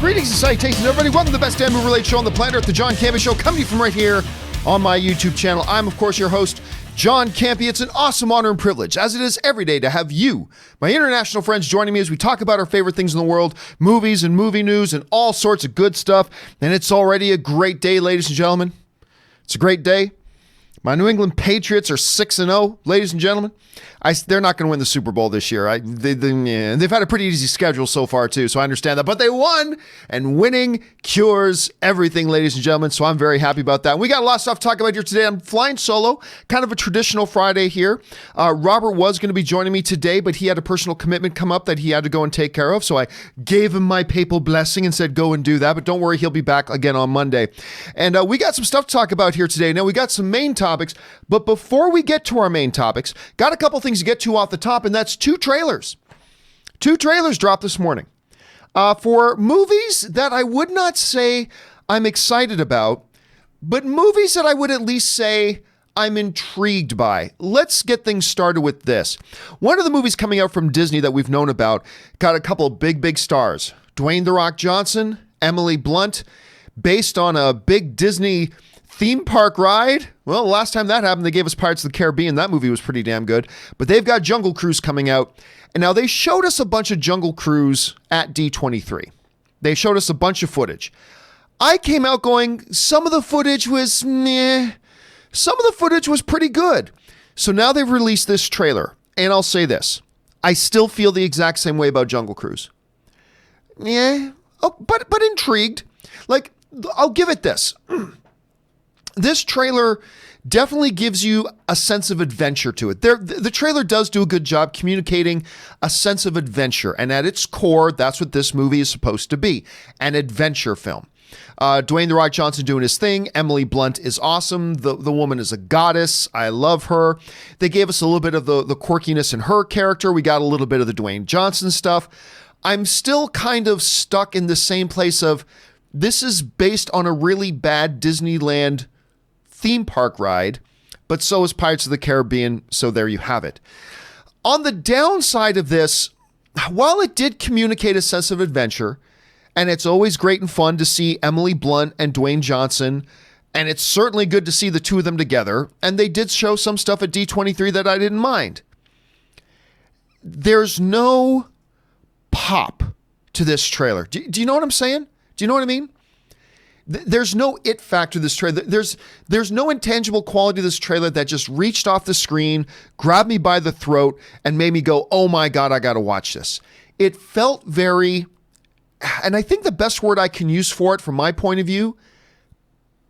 Greetings and salutations, everybody. Welcome to the best damn movie-related show on the planet Earth, the John Campea Show, coming to you from right here on my YouTube channel. I'm, of course, your host, John Campea. It's an awesome honor and privilege, as it is every day, to have you, my international friends, joining me as we talk about our favorite things in the world, movies and movie news and all sorts of good stuff. And it's already a great day, ladies and gentlemen. It's a great day. My New England Patriots are 6-0, ladies and gentlemen. They're not going to win the Super Bowl this year. They've had a pretty easy schedule so far, too, so I understand that. But they won, and winning cures everything, ladies and gentlemen, so I'm very happy about that. And we got a lot of stuff to talk about here today. I'm flying solo, kind of a traditional Friday here. Robert was going to be joining me today, but he had a personal commitment come up that he had to go and take care of, so I gave him my papal blessing and said go and do that. But don't worry, he'll be back again on Monday. And we got some stuff to talk about here today. Now, we got some main topics, but before we get to our main topics, got a couple things to get to off the top, and that's two trailers. Two trailers dropped this morning for movies that I would not say I'm excited about, but movies that I would at least say I'm intrigued by. Let's get things started with this. One of the movies coming out from Disney that we've known about got a couple of big stars. Dwayne "The Rock" Johnson, Emily Blunt, based on a big Disney theme park ride. Well, the last time that happened, they gave us Pirates of the Caribbean. That movie was pretty damn good. But they've got Jungle Cruise coming out. And now they showed us a bunch of Jungle Cruise at D23. They showed us a bunch of footage. I came out going, some of the footage was meh. Some of the footage was pretty good. So now they've released this trailer. And I'll say this. I still feel the exact same way about Jungle Cruise. Yeah. Oh, but intrigued. Like, I'll give it this. This trailer definitely gives you a sense of adventure to it. The trailer does do a good job communicating a sense of adventure. And at its core, that's what this movie is supposed to be, an adventure film. Dwayne "The Rock" Johnson doing his thing. Emily Blunt is awesome. The woman is a goddess. I love her. They gave us a little bit of the quirkiness in her character. We got a little bit of the Dwayne Johnson stuff. I'm still kind of stuck in the same place of, this is based on a really bad Disneyland theme park ride, but so is Pirates of the Caribbean, so there you have it. On the downside of this, while it did communicate a sense of adventure, and it's always great and fun to see Emily Blunt and Dwayne Johnson, and it's certainly good to see the two of them together, and they did show some stuff at D23 that I didn't mind. There's no pop to this trailer. Do you know what I'm saying? Do you know what I mean? There's no it factor to this trailer. There's no intangible quality to this trailer that just reached off the screen, grabbed me by the throat, and made me go, oh my God, I got to watch this. It felt very, and I think the best word I can use for it from my point of view,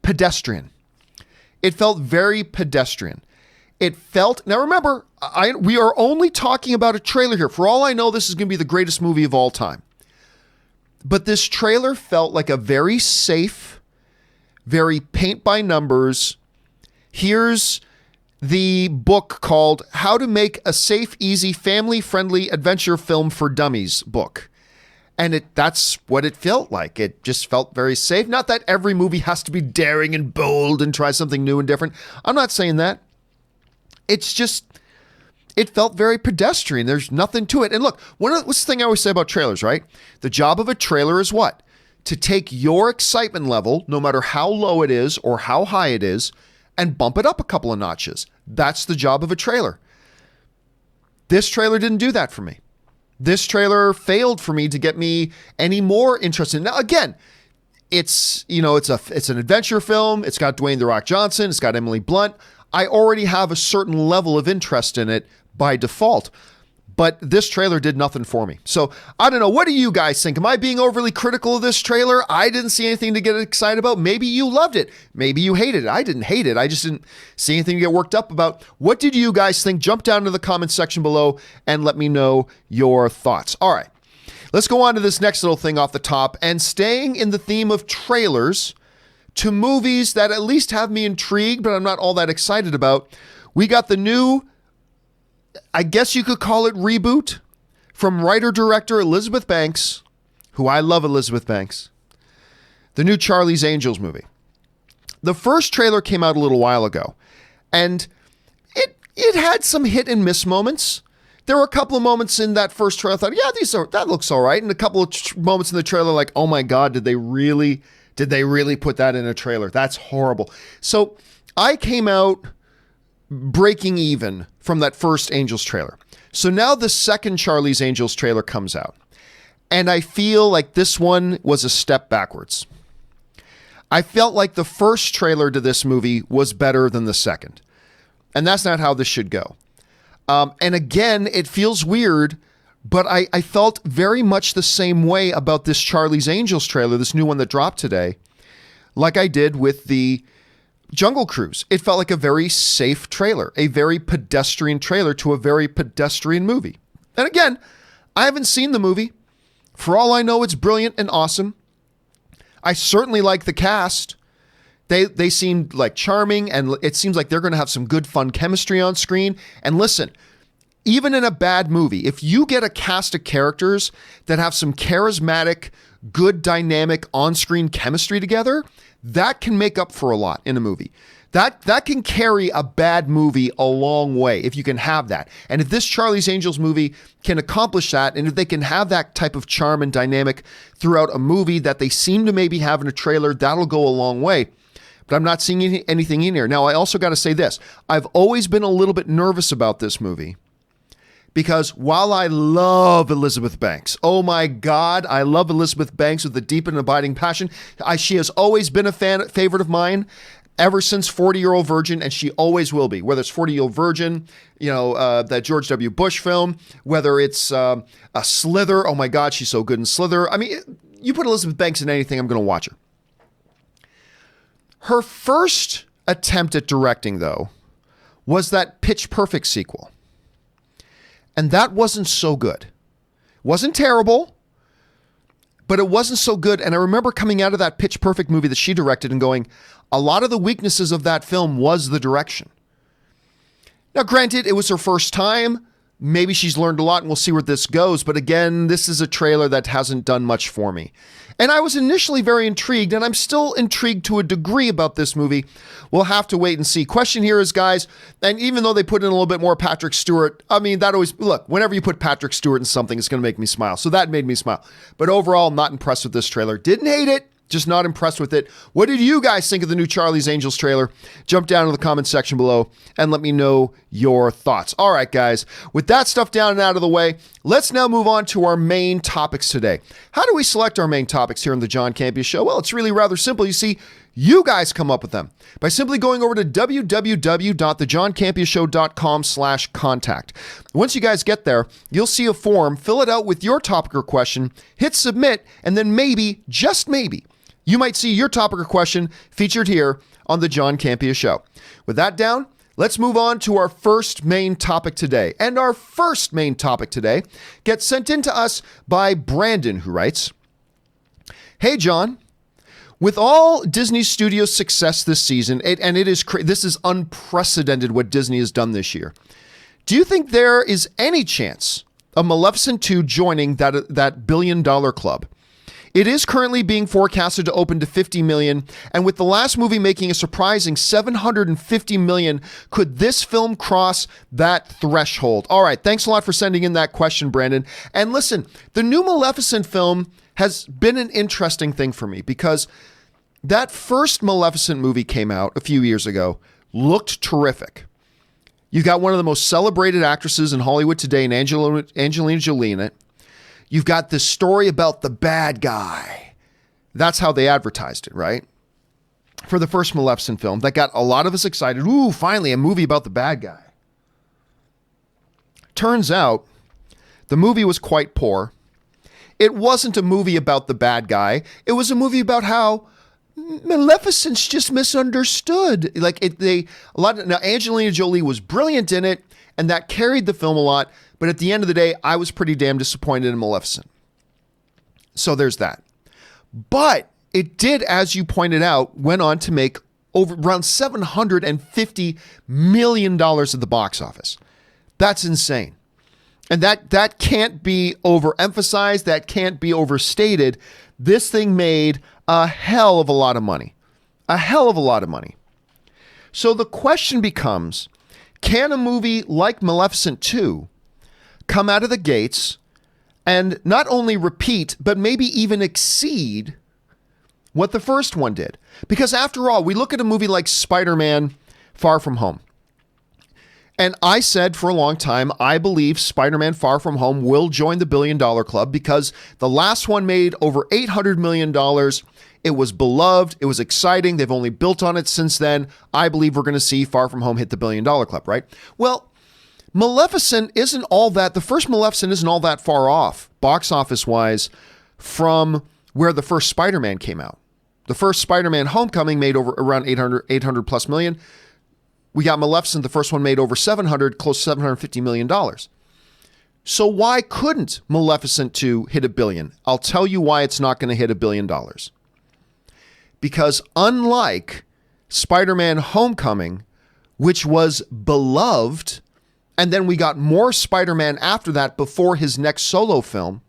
pedestrian. It felt very pedestrian. It felt, now remember, we are only talking about a trailer here. For all I know, this is going to be the greatest movie of all time. But this trailer felt like a very safe, very paint by numbers. Here's the book called How to Make a Safe, Easy, Family-Friendly Adventure Film for Dummies book. And that's what it felt like. It just felt very safe. Not that every movie has to be daring and bold and try something new and different. I'm not saying that. It's just, it felt very pedestrian. There's nothing to it. And look, what's the thing I always say about trailers, right? The job of a trailer is what? To take your excitement level, no matter how low it is or how high it is, and bump it up a couple of notches. That's the job of a trailer. This trailer didn't do that for me. This trailer failed for me to get me any more interested. Now, again, it's an adventure film. It's got Dwayne "The Rock" Johnson. It's got Emily Blunt. I already have a certain level of interest in it by default, but this trailer did nothing for me. So I don't know. What do you guys think? Am I being overly critical of this trailer? I didn't see anything to get excited about. Maybe you loved it. Maybe you hated it. I didn't hate it. I just didn't see anything to get worked up about. What did you guys think? Jump down to the comments section below and let me know your thoughts. All right, let's go on to this next little thing off the top, and staying in the theme of trailers to movies that at least have me intrigued, but I'm not all that excited about. We got the new, I guess you could call it reboot, from writer-director Elizabeth Banks, who I love Elizabeth Banks, the new Charlie's Angels movie. The first trailer came out a little while ago, and it had some hit and miss moments. there were a couple of moments in that first trailer I thought, yeah, that looks all right. And a couple of moments in the trailer like, oh my God, did they really put that in a trailer? That's horrible. So I came out breaking even from that first Angels trailer. So now the second Charlie's Angels trailer comes out. And I feel like this one was a step backwards. I felt like the first trailer to this movie was better than the second. And that's not how this should go. And again, it feels weird, but I felt very much the same way about this Charlie's Angels trailer, this new one that dropped today, like I did with the Jungle Cruise. It felt like a very safe trailer, a very pedestrian trailer to a very pedestrian movie. And again, I haven't seen the movie. For all I know, it's brilliant and awesome. I certainly like the cast. They seemed like charming, and it seems like they're going to have some good, fun chemistry on screen. And listen, even in a bad movie, if you get a cast of characters that have some charismatic, good, dynamic on-screen chemistry together, that can make up for a lot in a movie. That can carry a bad movie a long way if you can have that. And if this Charlie's Angels movie can accomplish that, and if they can have that type of charm and dynamic throughout a movie that they seem to maybe have in a trailer, that'll go a long way. But I'm not seeing anything in here. Now, I also got to say this. I've always been a little bit nervous about this movie because while I love Elizabeth Banks, oh my God, I love Elizabeth Banks with a deep and abiding passion. She has always been a favorite of mine ever since 40-Year-Old Virgin, and she always will be. Whether it's 40-Year-Old Virgin, that George W. Bush film, whether it's a Slither. Oh my God, she's so good in Slither. I mean, you put Elizabeth Banks in anything, I'm going to watch her. Her first attempt at directing, though, was that Pitch Perfect sequel. And that wasn't so good. Wasn't terrible, but it wasn't so good. And I remember coming out of that Pitch Perfect movie that she directed and going, a lot of the weaknesses of that film was the direction. Now, granted, it was her first time. Maybe she's learned a lot and we'll see where this goes. But again, this is a trailer that hasn't done much for me. And I was initially very intrigued, and I'm still intrigued to a degree about this movie. We'll have to wait and see. Question here is, guys, and even though they put in a little bit more Patrick Stewart, I mean, that always, look, whenever you put Patrick Stewart in something, it's going to make me smile. So that made me smile. But overall, I'm not impressed with this trailer. Didn't hate it. Just not impressed with it. What did you guys think of the new Charlie's Angels trailer? Jump down in the comment section below and let me know your thoughts. All right, guys, with that stuff down and out of the way, let's now move on to our main topics today. How do we select our main topics here on the John Campea Show? Well, it's really rather simple. You see, you guys come up with them by simply going over to www.thejohncampeashow.com/contact. Once you guys get there, you'll see a form, fill it out with your topic or question, hit submit, and then maybe, just maybe, you might see your topic or question featured here on the John Campea Show. With that down, let's move on to our first main topic today. And our first main topic today gets sent in to us by Brandon, who writes, "Hey, John. With all Disney Studios' success this season, this is unprecedented what Disney has done this year. Do you think there is any chance of Maleficent 2 joining that billion-dollar club? It is currently being forecasted to open to $50 million, and with the last movie making a surprising $750 million, could this film cross that threshold?" All right, thanks a lot for sending in that question, Brandon. And listen, the new Maleficent film has been an interesting thing for me because that first Maleficent movie came out a few years ago, looked terrific. You got one of the most celebrated actresses in Hollywood today, in Angelina Jolie in it. You've got this story about the bad guy. That's how they advertised it, right? For the first Maleficent film, that got a lot of us excited. Ooh, finally, a movie about the bad guy. Turns out, the movie was quite poor. It wasn't a movie about the bad guy. It was a movie about how Maleficent's just misunderstood. Now Angelina Jolie was brilliant in it, and that carried the film a lot. But at the end of the day, I was pretty damn disappointed in Maleficent. So there's that. But it did, as you pointed out, went on to make around $750 million at the box office. That's insane. And that can't be overemphasized. That can't be overstated. This thing made a hell of a lot of money. A hell of a lot of money. So the question becomes, can a movie like Maleficent 2 come out of the gates and not only repeat, but maybe even exceed what the first one did. Because after all, we look at a movie like Spider-Man Far From Home. And I said for a long time, I believe Spider-Man Far From Home will join the $1 billion club because the last one made over $800 million. It was beloved. It was exciting. They've only built on it since then. I believe we're going to see Far From Home hit the $1 billion club, right? Well, Maleficent isn't all that, the first Maleficent isn't all that far off, box office-wise, from where the first Spider-Man came out. The first Spider-Man Homecoming made over around 800 plus million. We got Maleficent, the first one made over 700, close to $750 million. So why couldn't Maleficent 2 hit $1 billion? I'll tell you why it's not going to hit $1 billion. Because unlike Spider-Man Homecoming, which was beloved, and then we got more Spider-Man after that before his next solo film,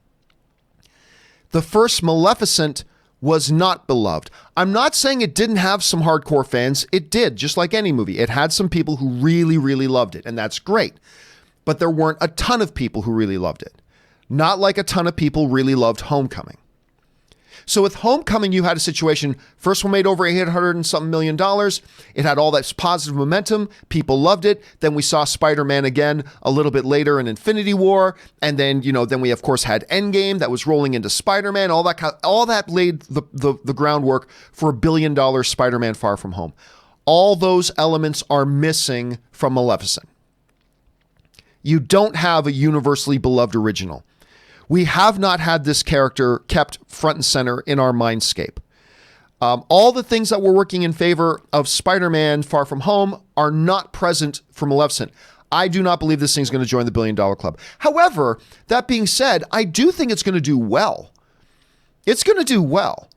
the first Maleficent was not beloved. I'm not saying it didn't have some hardcore fans. It did, just like any movie. It had some people who really, really loved it, and that's great. But there weren't a ton of people who really loved it. Not like a ton of people really loved Homecoming. So with Homecoming, you had a situation, first one made over $800 and something million. It had all that positive momentum. People loved it. Then we saw Spider-Man again a little bit later in Infinity War. And then, then we of course had Endgame that was rolling into Spider-Man. All that laid the groundwork for $1 billion Spider-Man Far From Home. All those elements are missing from Maleficent. You don't have a universally beloved original. We have not had this character kept front and center in our mindscape. All the things that were working in favor of Spider-Man Far From Home are not present for Maleficent. I do not believe this thing's going to join the $1 billion club. However, that being said, I do think it's going to do well. It's going to do well.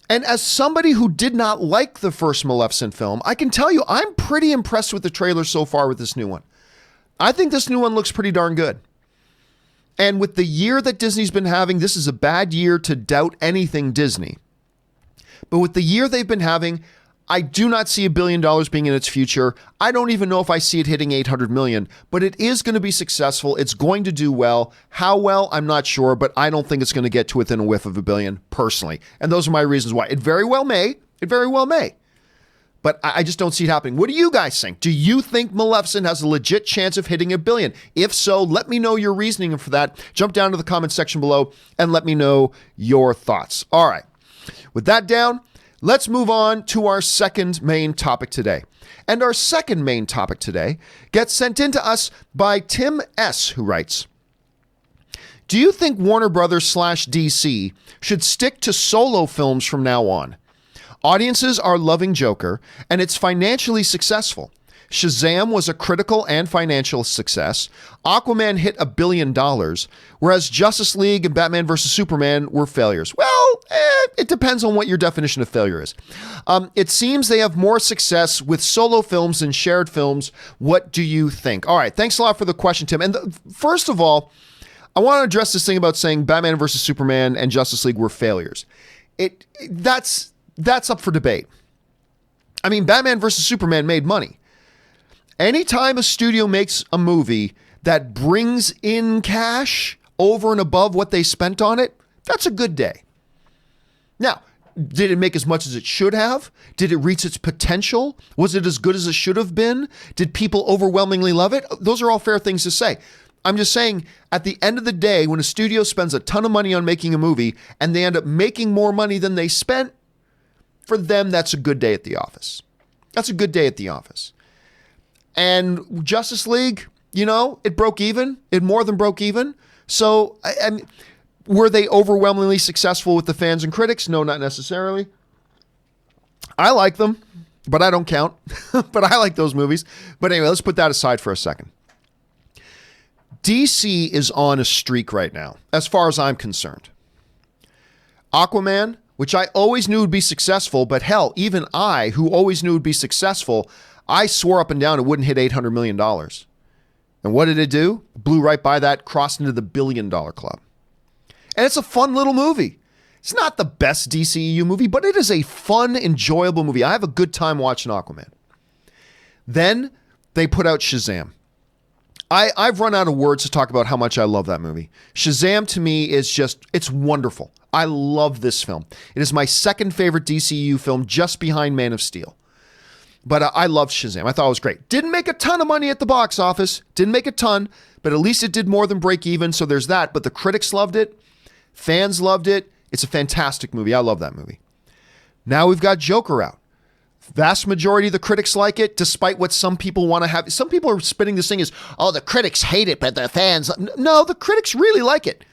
And as somebody who did not like the first Maleficent film, I can tell you I'm pretty impressed with the trailer so far with this new one. I think this new one looks pretty darn good. And with the year that Disney's been having, this is a bad year to doubt anything Disney. But with the year they've been having, I do not see $1 billion being in its future. I don't even know if I see it hitting 800 million, but it is going to be successful. It's going to do well. How well, I'm not sure, but I don't think it's going to get to within a whiff of $1 billion personally. And those are my reasons why. It very well may. It very well may. But I just don't see it happening. What do you guys think? Do you think Maleficent has a legit chance of hitting $1 billion? If so, let me know your reasoning for that. Jump down to the comment section below and let me know your thoughts. All right. With that down, let's move on to our second main topic today. And our second main topic today gets sent in to us by Tim S., who writes, do you think Warner Brothers / DC should stick to solo films from now on? Audiences are loving Joker, and it's financially successful. Shazam was a critical and financial success. Aquaman hit $1 billion, whereas Justice League and Batman vs. Superman were failures. Well, it depends on what your definition of failure is. It seems they have more success with solo films than shared films. What do you think? All right, thanks a lot for the question, Tim. And first of all, I want to address this thing about saying Batman vs. Superman and Justice League were failures. That's up for debate. I mean, Batman vs. Superman made money. Anytime a studio makes a movie that brings in cash over and above what they spent on it, that's a good day. Now, did it make as much as it should have? Did it reach its potential? Was it as good as it should have been? Did people overwhelmingly love it? Those are all fair things to say. I'm just saying, at the end of the day, when a studio spends a ton of money on making a movie and they end up making more money than they spent, for them, that's a good day at the office. That's a good day at the office. And Justice League, it broke even. It more than broke even. So, were they overwhelmingly successful with the fans and critics? No, not necessarily. I like them, but I don't count. But I like those movies. But anyway, let's put that aside for a second. DC is on a streak right now, as far as I'm concerned. Aquaman, which I always knew would be successful, but hell, even I, who always knew would be successful, I swore up and down it wouldn't hit $800 million. And what did it do? Blew right by that, crossed into the $1 billion club. And it's a fun little movie. It's not the best DCEU movie, but it is a fun, enjoyable movie. I have a good time watching Aquaman. Then they put out Shazam. I've run out of words to talk about how much I love that movie. Shazam to me is just, it's wonderful. I love this film. It is my second favorite DCU film, just behind Man of Steel. But I loved Shazam. I thought it was great. Didn't make a ton of money at the box office. Didn't make a ton, but at least it did more than break even. So there's that. But the critics loved it. Fans loved it. It's a fantastic movie. I love that movie. Now we've got Joker out. Vast majority of the critics like it, despite what some people want to have. Some people are spinning this thing as, oh, the critics hate it, but the fans. No, the critics really like it.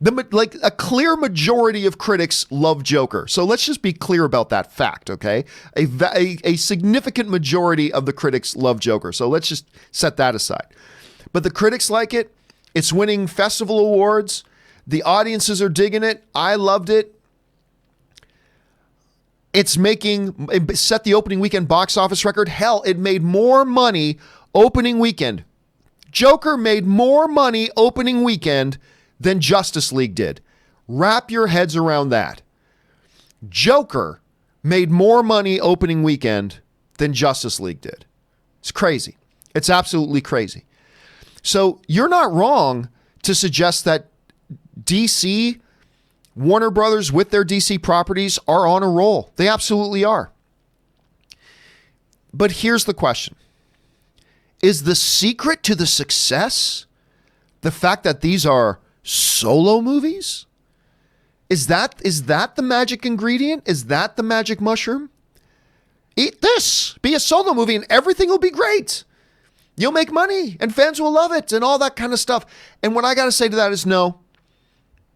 Like a clear majority of critics love Joker. So let's just be clear about that fact, okay? A significant majority of the critics love Joker. So let's just set that aside. But the critics like it. It's winning festival awards. The audiences are digging it. I loved it. It set the opening weekend box office record. Hell, it made more money opening weekend. Joker made more money opening weekend than Justice League did. Wrap your heads around that. Joker made more money opening weekend than Justice League did. It's crazy. It's absolutely crazy. So you're not wrong to suggest that DC, Warner Brothers with their DC properties are on a roll. They absolutely are. But here's the question. Is the secret to the success the fact that these are solo movies? Is that the magic ingredient? Is that the magic mushroom? Eat this, be a solo movie, and everything will be great. You'll make money and fans will love it and all that kind of stuff. And what I got to say to that is no,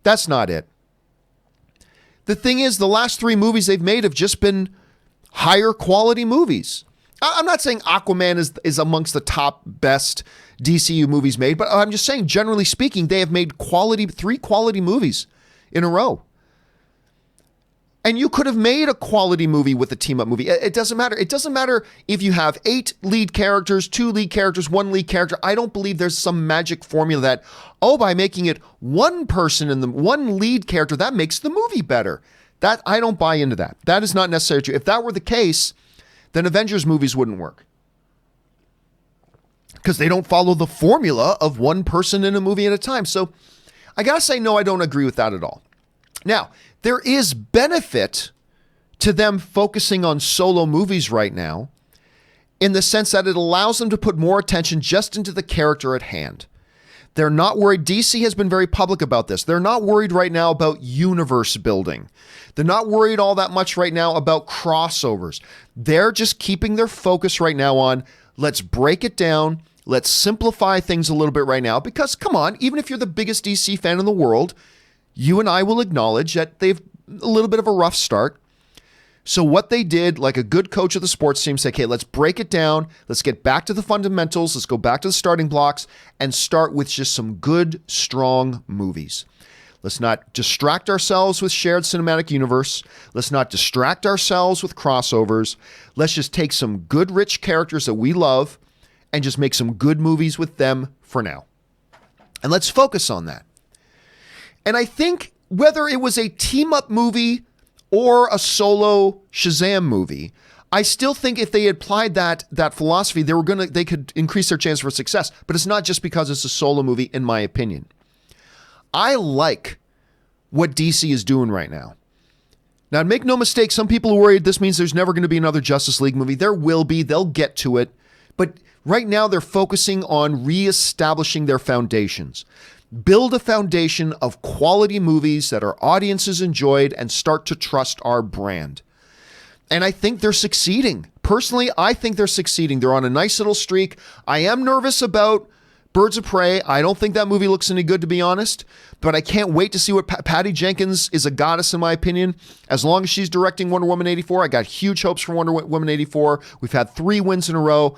that's not it. The thing is, the last 3 movies they've made have just been higher quality movies. I'm not saying Aquaman is amongst the top best DCU movies made, but I'm just saying, generally speaking, they have made 3 quality movies in a row. And you could have made a quality movie with a team-up movie. It doesn't matter. It doesn't matter if you have 8 lead characters, 2 lead characters, 1 lead character. I don't believe there's some magic formula that, by making it one person in the one lead character, that makes the movie better. That I don't buy into that. That is not necessarily true. If that were the case, then Avengers movies wouldn't work. Because they don't follow the formula of one person in a movie at a time. So I got to say, no, I don't agree with that at all. Now, there is benefit to them focusing on solo movies right now in the sense that it allows them to put more attention just into the character at hand. They're not worried. DC has been very public about this. They're not worried right now about universe building. They're not worried all that much right now about crossovers. They're just keeping their focus right now on, let's break it down. Let's simplify things a little bit right now, because come on, even if you're the biggest DC fan in the world, you and I will acknowledge that they've a little bit of a rough start. So what they did, like a good coach of the sports team, say, okay, let's break it down. Let's get back to the fundamentals. Let's go back to the starting blocks and start with just some good, strong movies. Let's not distract ourselves with shared cinematic universe. Let's not distract ourselves with crossovers. Let's just take some good, rich characters that we love and just make some good movies with them for now. And let's focus on that. And I think whether it was a team-up movie or a solo Shazam movie, I still think if they applied that philosophy, they could increase their chance for success. But it's not just because it's a solo movie, in my opinion. I like what DC is doing right now. Now, make no mistake, some people are worried this means there's never going to be another Justice League movie. There will be. They'll get to it. But right now, they're focusing on reestablishing their foundations. Build a foundation of quality movies that our audiences enjoyed and start to trust our brand. And I think they're succeeding. Personally, I think they're succeeding. They're on a nice little streak. I am nervous about Birds of Prey. I don't think that movie looks any good, to be honest. But I can't wait to see what Patty Jenkins is a goddess, in my opinion. As long as she's directing Wonder Woman 84, I got huge hopes for Wonder Woman 84. We've had 3 wins in a row.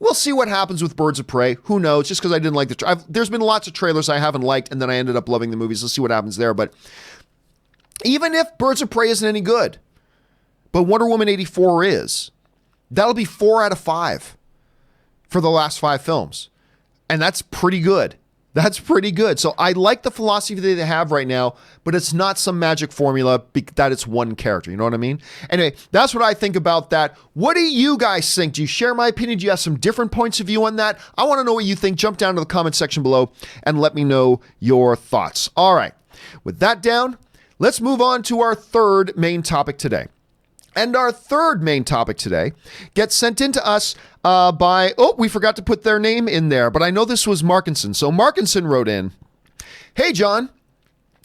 We'll see what happens with Birds of Prey. Who knows? Just because I didn't like there's been lots of trailers I haven't liked, and then I ended up loving the movies. Let's see what happens there. But even if Birds of Prey isn't any good, but Wonder Woman 84 is, that'll be 4 out of 5 for the last 5 films. And that's pretty good. That's pretty good. So I like the philosophy that they have right now, but it's not some magic formula that it's one character. You know what I mean? Anyway, that's what I think about that. What do you guys think? Do you share my opinion? Do you have some different points of view on that? I want to know what you think. Jump down to the comment section below and let me know your thoughts. All right. With that down, let's move on to our third main topic today. And our third main topic today gets sent in to us by, we forgot to put their name in there, but I know this was Markinson. So Markinson wrote in, "Hey, John,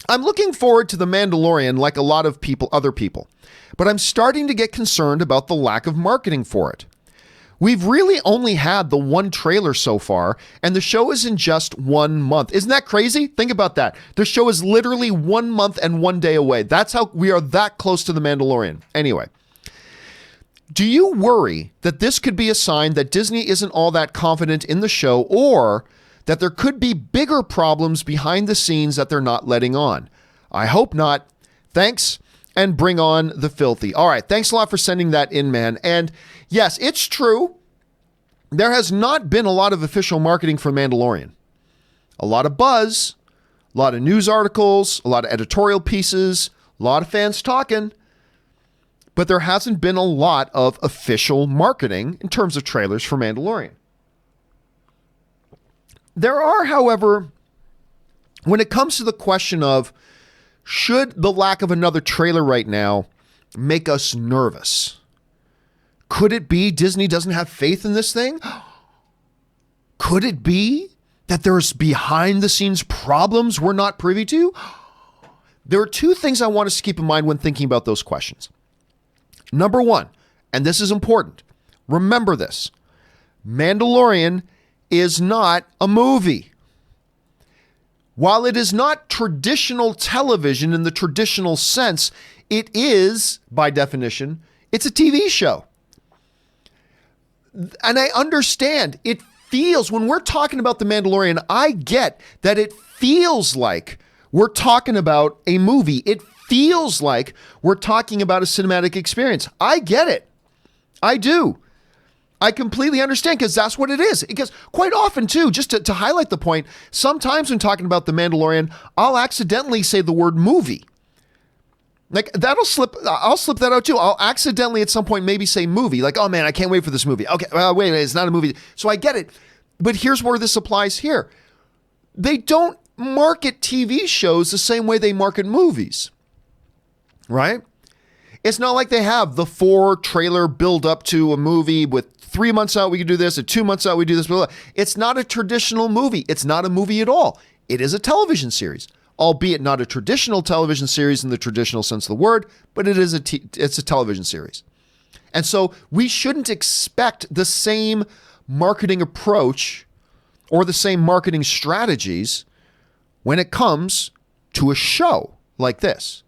I'm looking forward to The Mandalorian like a lot of other people, but I'm starting to get concerned about the lack of marketing for it. We've really only had the one trailer so far, and the show is in just 1 month. Isn't that crazy? Think about that. The show is literally 1 month and 1 day away. That's how we are that close to The Mandalorian. Anyway, do you worry that this could be a sign that Disney isn't all that confident in the show, or that there could be bigger problems behind the scenes that they're not letting on? I hope not. Thanks, and bring on the filthy." All right, thanks a lot for sending that in, man. And yes, it's true. There has not been a lot of official marketing for Mandalorian. A lot of buzz, a lot of news articles, a lot of editorial pieces, a lot of fans talking, but there hasn't been a lot of official marketing in terms of trailers for Mandalorian. There are, however, when it comes to the question of should the lack of another trailer right now make us nervous? Could it be Disney doesn't have faith in this thing? Could it be that there's behind the scenes problems we're not privy to? There are two things I want us to keep in mind when thinking about those questions. Number one, and this is important, remember this: Mandalorian is not a movie. While it is not traditional television in the traditional sense, it is, by definition, it's a TV show. And I understand, it feels, when we're talking about The Mandalorian, I get that it feels like we're talking about a movie. It feels like we're talking about a cinematic experience. I get it. I do. I completely understand, because that's what it is. Because quite often too, just to highlight the point, sometimes when talking about The Mandalorian, I'll accidentally say the word movie. Like I'll slip that out too. I'll accidentally at some point maybe say movie, like, oh man, I can't wait for this movie. Okay, wait, it's not a movie. So I get it. But here's where this applies here. They don't market TV shows the same way they market movies, right? It's not like they have the 4 trailer build up to a movie with 3 months out we can do this, and 2 months out we do this. Blah, blah. It's not a traditional movie. It's not a movie at all. It is a television series, albeit not a traditional television series in the traditional sense of the word, but it is it's a television series. And so we shouldn't expect the same marketing approach or the same marketing strategies when it comes to a show like this.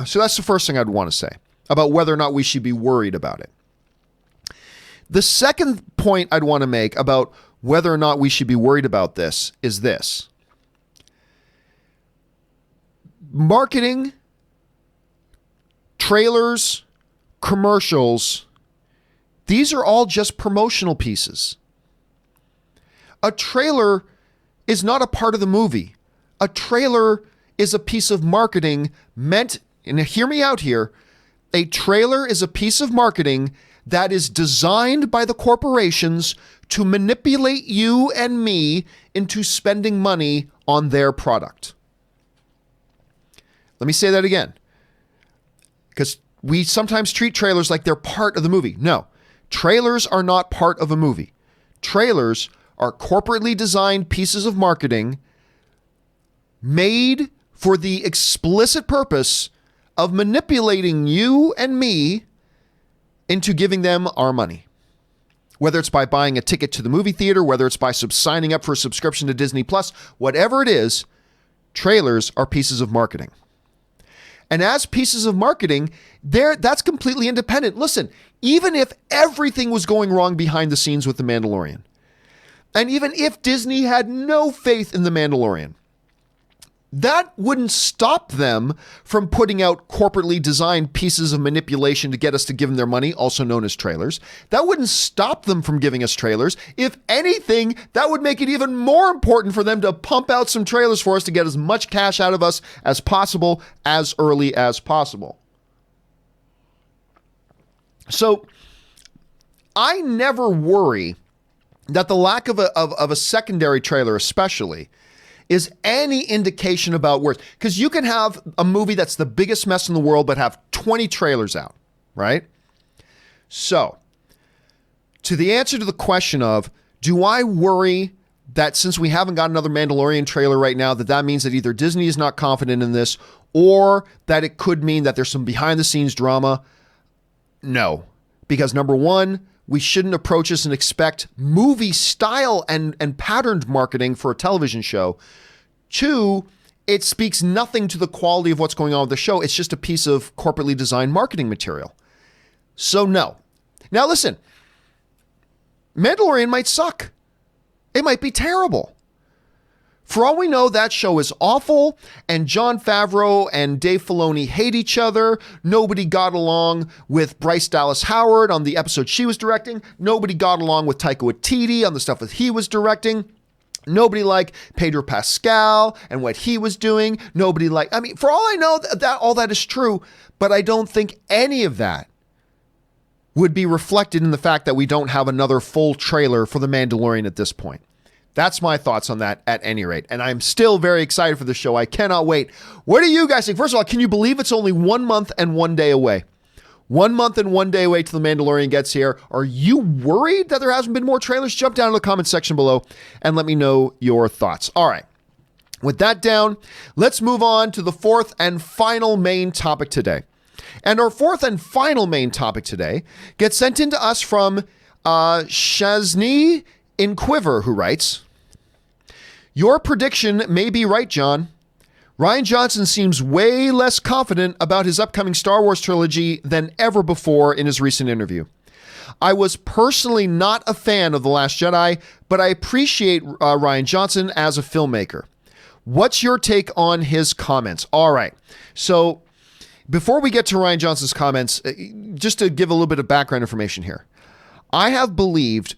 So that's the first thing I'd want to say about whether or not we should be worried about it. The second point I'd want to make about whether or not we should be worried about this is this. Marketing, trailers, commercials, these are all just promotional pieces. A trailer is not a part of the movie. A trailer is a piece of marketing meant, and hear me out here, a trailer is a piece of marketing that is designed by the corporations to manipulate you and me into spending money on their product. Let me say that again, because we sometimes treat trailers like they're part of the movie. No, trailers are not part of a movie. Trailers are corporately designed pieces of marketing made for the explicit purpose of manipulating you and me into giving them our money. Whether it's by buying a ticket to the movie theater, whether it's by signing up for a subscription to Disney Plus, whatever it is, trailers are pieces of marketing. And as pieces of marketing, that's completely independent. Listen, even if everything was going wrong behind the scenes with The Mandalorian, and even if Disney had no faith in The Mandalorian, that wouldn't stop them from putting out corporately designed pieces of manipulation to get us to give them their money, also known as trailers. That wouldn't stop them from giving us trailers. If anything, that would make it even more important for them to pump out some trailers for us to get as much cash out of us as possible, as early as possible. So I never worry that the lack of a secondary trailer especially is any indication about worth. Because you can have a movie that's the biggest mess in the world but have 20 trailers out, right? So, to the answer to the question of, do I worry that since we haven't got another Mandalorian trailer right now, that means that either Disney is not confident in this or that it could mean that there's some behind-the-scenes drama? No. Because number one, we shouldn't approach this and expect movie style and patterned marketing for a television show. Two, it speaks nothing to the quality of what's going on with the show. It's just a piece of corporately designed marketing material. So no. Now listen, Mandalorian might suck. It might be terrible. For all we know, that show is awful, and Jon Favreau and Dave Filoni hate each other. Nobody got along with Bryce Dallas Howard on the episode she was directing. Nobody got along with Taika Waititi on the stuff that he was directing. Nobody liked Pedro Pascal and what he was doing. Nobody liked, for all I know, that all that is true, but I don't think any of that would be reflected in the fact that we don't have another full trailer for The Mandalorian at this point. That's my thoughts on that at any rate. And I'm still very excited for the show. I cannot wait. What do you guys think? First of all, can you believe it's only 1 month and 1 day away? 1 month and 1 day away till The Mandalorian gets here. Are you worried that there hasn't been more trailers? Jump down in the comment section below and let me know your thoughts. All right. With that down, let's move on to the fourth and final main topic today. And our fourth and final main topic today gets sent in to us from Shazni in Quiver, who writes, "Your prediction may be right, John. Rian Johnson seems way less confident about his upcoming Star Wars trilogy than ever before in his recent interview. I was personally not a fan of The Last Jedi, but I appreciate Rian Johnson as a filmmaker. What's your take on his comments?" All right. So before we get to Rian Johnson's comments, just to give a little bit of background information here, I have believed,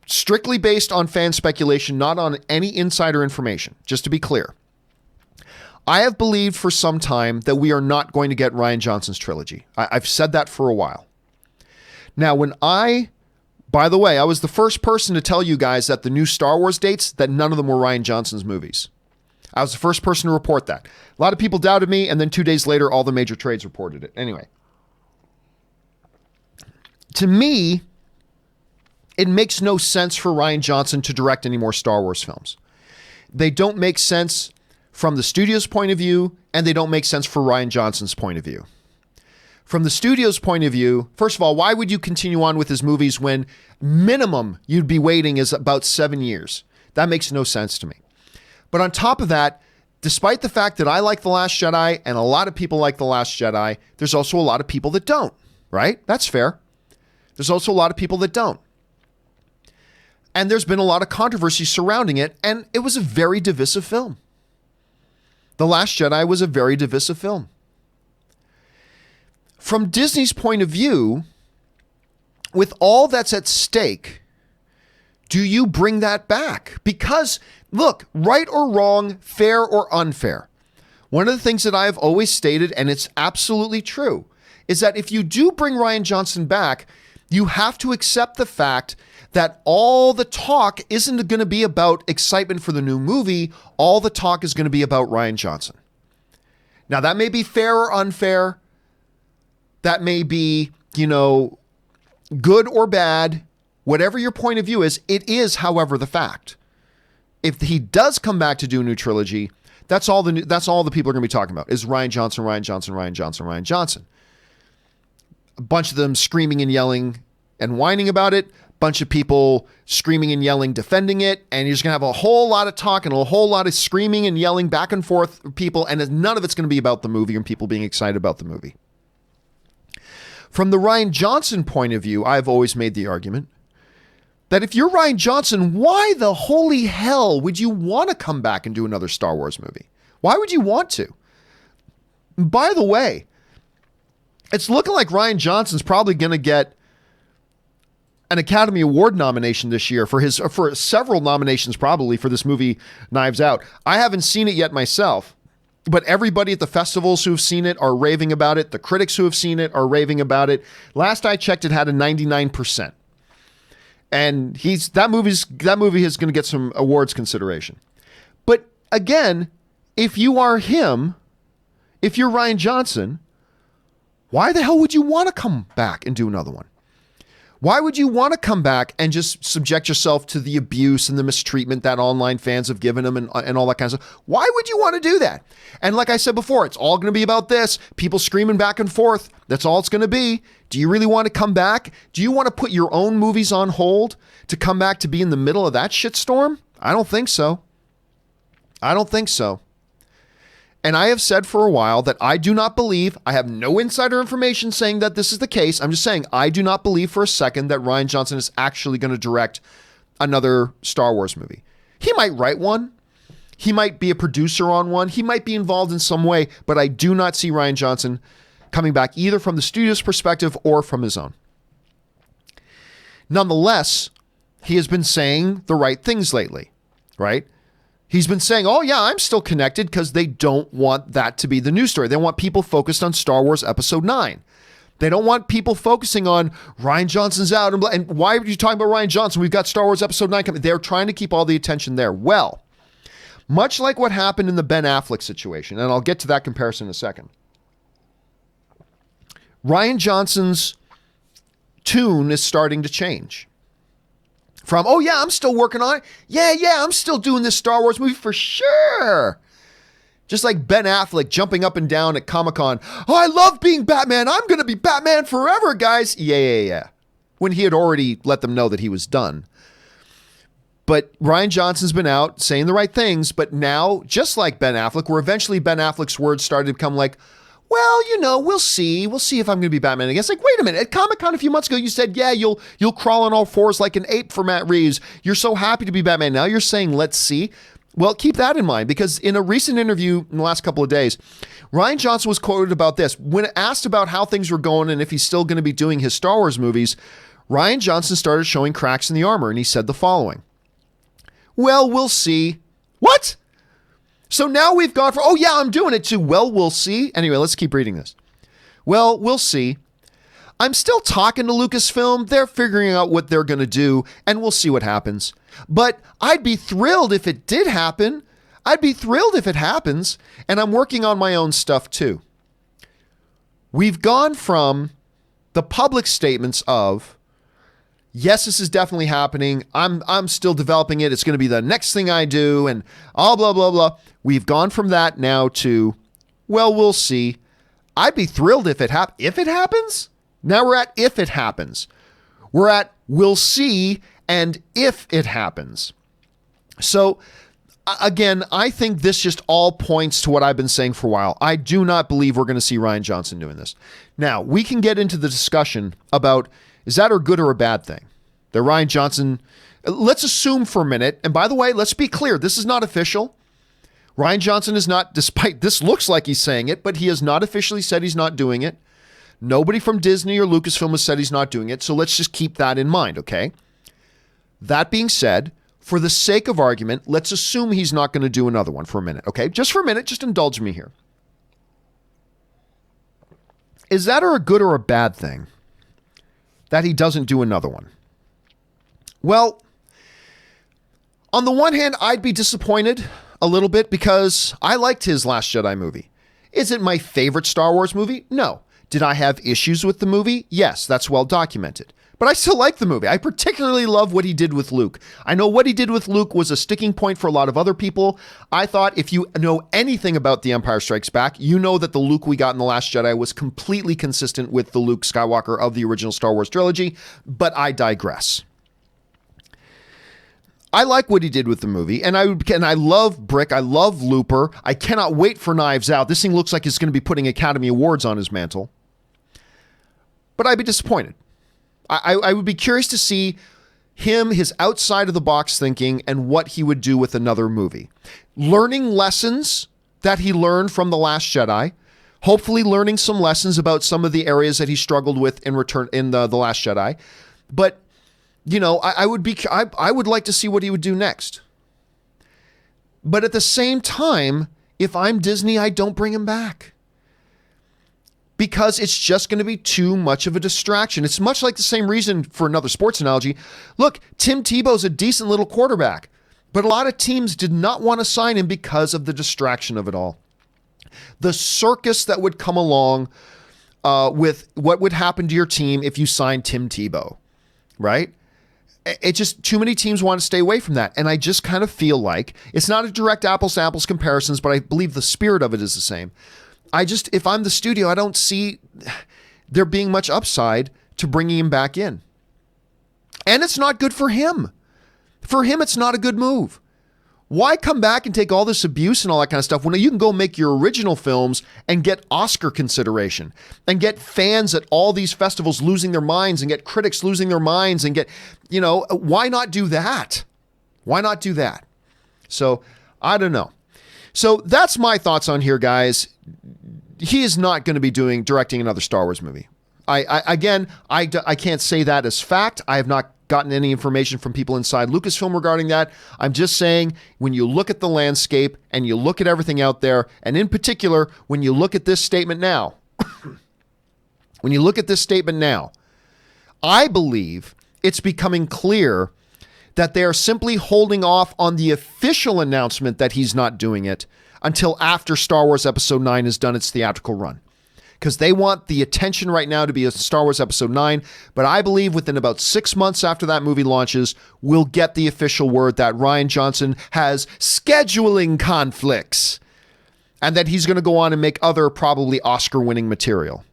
strictly based on fan speculation, not on any insider information, just to be clear, I have believed for some time that we are not going to get Rian Johnson's trilogy. I've said that for a while. Now, by the way, I was the first person to tell you guys that the new Star Wars dates, that none of them were Rian Johnson's movies. I was the first person to report that. A lot of people doubted me, and then 2 days later, all the major trades reported it. Anyway, to me, it makes no sense for Rian Johnson to direct any more Star Wars films. They don't make sense from the studio's point of view, and they don't make sense for Rian Johnson's point of view. From the studio's point of view, first of all, why would you continue on with his movies when minimum you'd be waiting is about 7 years? That makes no sense to me. But on top of that, despite the fact that I like The Last Jedi and a lot of people like The Last Jedi, there's also a lot of people that don't, right? That's fair. There's also a lot of people that don't. And there's been a lot of controversy surrounding it, and it was a very divisive film. The Last Jedi was a very divisive film. From Disney's point of view, with all that's at stake, do you bring that back? Because, look, right or wrong, fair or unfair, one of the things that I've always stated, and it's absolutely true, is that if you do bring Rian Johnson back, you have to accept the fact that all the talk isn't going to be about excitement for the new movie. All the talk is going to be about Rian Johnson. Now, that may be fair or unfair. That may be, good or bad. Whatever your point of view is, it is, however, the fact. If he does come back to do a new trilogy, that's all the people are going to be talking about is Rian Johnson, Rian Johnson, Rian Johnson, Rian Johnson. A bunch of them screaming and yelling and whining about it. Bunch of people screaming and yelling, defending it. And you're just going to have a whole lot of talk and a whole lot of screaming and yelling back and forth people. And none of it's going to be about the movie and people being excited about the movie. From the Rian Johnson point of view, I've always made the argument that if you're Rian Johnson, why the holy hell would you want to come back and do another Star Wars movie? Why would you want to? By the way, it's looking like Rian Johnson's probably going to get an Academy Award nomination this year for several nominations, probably, for this movie Knives Out. I haven't seen it yet myself, but everybody at the festivals who've seen it are raving about it. The critics who have seen it are raving about it. Last I checked, it had a 99%. And that movie is going to get some awards consideration. But again, if you are him, if you're Rian Johnson, why the hell would you want to come back and do another one? Why would you want to come back and just subject yourself to the abuse and the mistreatment that online fans have given him and all that kind of stuff? Why would you want to do that? And like I said before, it's all going to be about this. People screaming back and forth. That's all it's going to be. Do you really want to come back? Do you want to put your own movies on hold to come back to be in the middle of that shitstorm? I don't think so. I don't think so. And I have said for a while that I do not believe, I have no insider information saying that this is the case. I'm just saying I do not believe for a second that Rian Johnson is actually going to direct another Star Wars movie. He might write one. He might be a producer on one. He might be involved in some way, but I do not see Rian Johnson coming back either from the studio's perspective or from his own. Nonetheless, he has been saying the right things lately, right? He's been saying, oh yeah, I'm still connected, because they don't want that to be the news story. They want people focused on Star Wars Episode 9. They don't want people focusing on Rian Johnson's out. And why are you talking about Rian Johnson? We've got Star Wars Episode 9 coming. They're trying to keep all the attention there. Well, much like what happened in the Ben Affleck situation, and I'll get to that comparison in a second, Rian Johnson's tune is starting to change. From, oh yeah, I'm still working on it. Yeah, I'm still doing this Star Wars movie for sure. Just like Ben Affleck jumping up and down at Comic-Con. Oh, I love being Batman. I'm going to be Batman forever, guys. Yeah. When he had already let them know that he was done. But Rian Johnson's been out saying the right things. But now, just like Ben Affleck, where eventually Ben Affleck's words started to become like, well, we'll see. We'll see if I'm going to be Batman again. It's like, wait a minute. At Comic-Con a few months ago, you said, yeah, you'll crawl on all fours like an ape for Matt Reeves. You're so happy to be Batman. Now you're saying, let's see. Well, keep that in mind, because in a recent interview in the last couple of days, Rian Johnson was quoted about this. When asked about how things were going and if he's still going to be doing his Star Wars movies, Rian Johnson started showing cracks in the armor, and he said the following. Well, we'll see. What? So now we've gone from, oh yeah, I'm doing it, to, well, we'll see. Anyway, let's keep reading this. Well, we'll see. I'm still talking to Lucasfilm. They're figuring out what they're going to do, and we'll see what happens. But I'd be thrilled if it did happen. I'd be thrilled if it happens, and I'm working on my own stuff too. We've gone from the public statements of, yes, this is definitely happening. I'm still developing it. It's going to be the next thing I do, and all blah, blah, blah. We've gone from that now to, well, we'll see. I'd be thrilled if it happens. Now we're at if it happens. We're at we'll see and if it happens. So again, I think this just all points to what I've been saying for a while. I do not believe we're going to see Rian Johnson doing this. Now, we can get into the discussion about, is that a good or a bad thing? That Rian Johnson, let's assume for a minute, and by the way, let's be clear, this is not official. Rian Johnson is not, despite this looks like he's saying it, but he has not officially said he's not doing it. Nobody from Disney or Lucasfilm has said he's not doing it, so let's just keep that in mind, okay? That being said, for the sake of argument, let's assume he's not going to do another one for a minute, okay? Just for a minute, just indulge me here. Is that a good or a bad thing that he doesn't do another one? Well, on the one hand, I'd be disappointed a little bit because I liked his Last Jedi movie. Is it my favorite Star Wars movie? No. Did I have issues with the movie? Yes, that's well documented. But I still like the movie. I particularly love what he did with Luke. I know what he did with Luke was a sticking point for a lot of other people. I thought if you know anything about The Empire Strikes Back, you know that the Luke we got in The Last Jedi was completely consistent with the Luke Skywalker of the original Star Wars trilogy, but I digress. I like what he did with the movie, and I love Brick. I love Looper. I cannot wait for Knives Out. This thing looks like it's going to be putting Academy Awards on his mantle. But I'd be disappointed. I would be curious to see him, his outside of the box thinking, and what he would do with another movie. Learning lessons that he learned from The Last Jedi, hopefully learning some lessons about some of the areas that he struggled with in the Last Jedi. But, you know, I would like to see what he would do next. But at the same time, if I'm Disney, I don't bring him back. Because it's just going to be too much of a distraction. It's much like the same reason, for another sports analogy. Look, Tim Tebow's a decent little quarterback, but a lot of teams did not want to sign him because of the distraction of it all. The circus that would come along with what would happen to your team if you signed Tim Tebow, right? It just, too many teams want to stay away from that. And I just kind of feel like, it's not a direct apples to apples comparisons, but I believe the spirit of it is the same. If I'm the studio, I don't see there being much upside to bringing him back in. And it's not good for him. For him, it's not a good move. Why come back and take all this abuse and all that kind of stuff when you can go make your original films and get Oscar consideration and get fans at all these festivals losing their minds and get critics losing their minds and get, you know, why not do that? Why not do that? So I don't know. So that's my thoughts on here, guys. He is not going to be directing another Star Wars movie. I can't say that as fact. I have not gotten any information from people inside Lucasfilm regarding that. I'm just saying, when you look at the landscape and you look at everything out there, and in particular, when you look at this statement now, I believe it's becoming clear that they are simply holding off on the official announcement that he's not doing it until after Star Wars Episode 9 has done its theatrical run. Because they want the attention right now to be a Star Wars Episode 9, but I believe within about 6 months after that movie launches, we'll get the official word that Rian Johnson has scheduling conflicts and that he's going to go on and make other probably Oscar-winning material.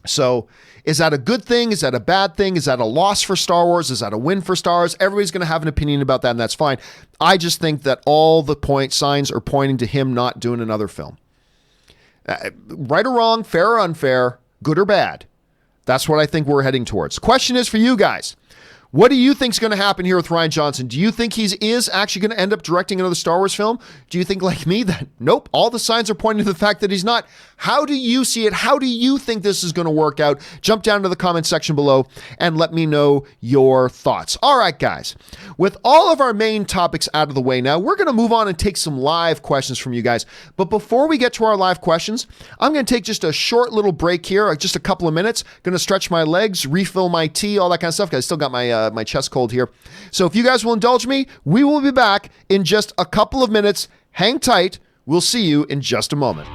So is that a good thing? Is that a bad thing? Is that a loss for Star Wars? Is that a win for Star Wars? Everybody's going to have an opinion about that, and that's fine. I just think that all the signs are pointing to him not doing another film. Right or wrong, fair or unfair, good or bad. That's what I think we're heading towards. Question is for you guys. What do you think is going to happen here with Rian Johnson? Do you think he is actually going to end up directing another Star Wars film? Do you think, like me, that nope, all the signs are pointing to the fact that he's not? How do you see it? How do you think this is going to work out? Jump down to the comment section below and let me know your thoughts. All right, guys. With all of our main topics out of the way now, we're going to move on and take some live questions from you guys. But before we get to our live questions, I'm going to take just a short little break here, just a couple of minutes. Going to stretch my legs, refill my tea, all that kind of stuff, because I still got my chest cold here. So if you guys will indulge me, we will be back in just a couple of minutes. Hang tight. We'll see you in just a moment.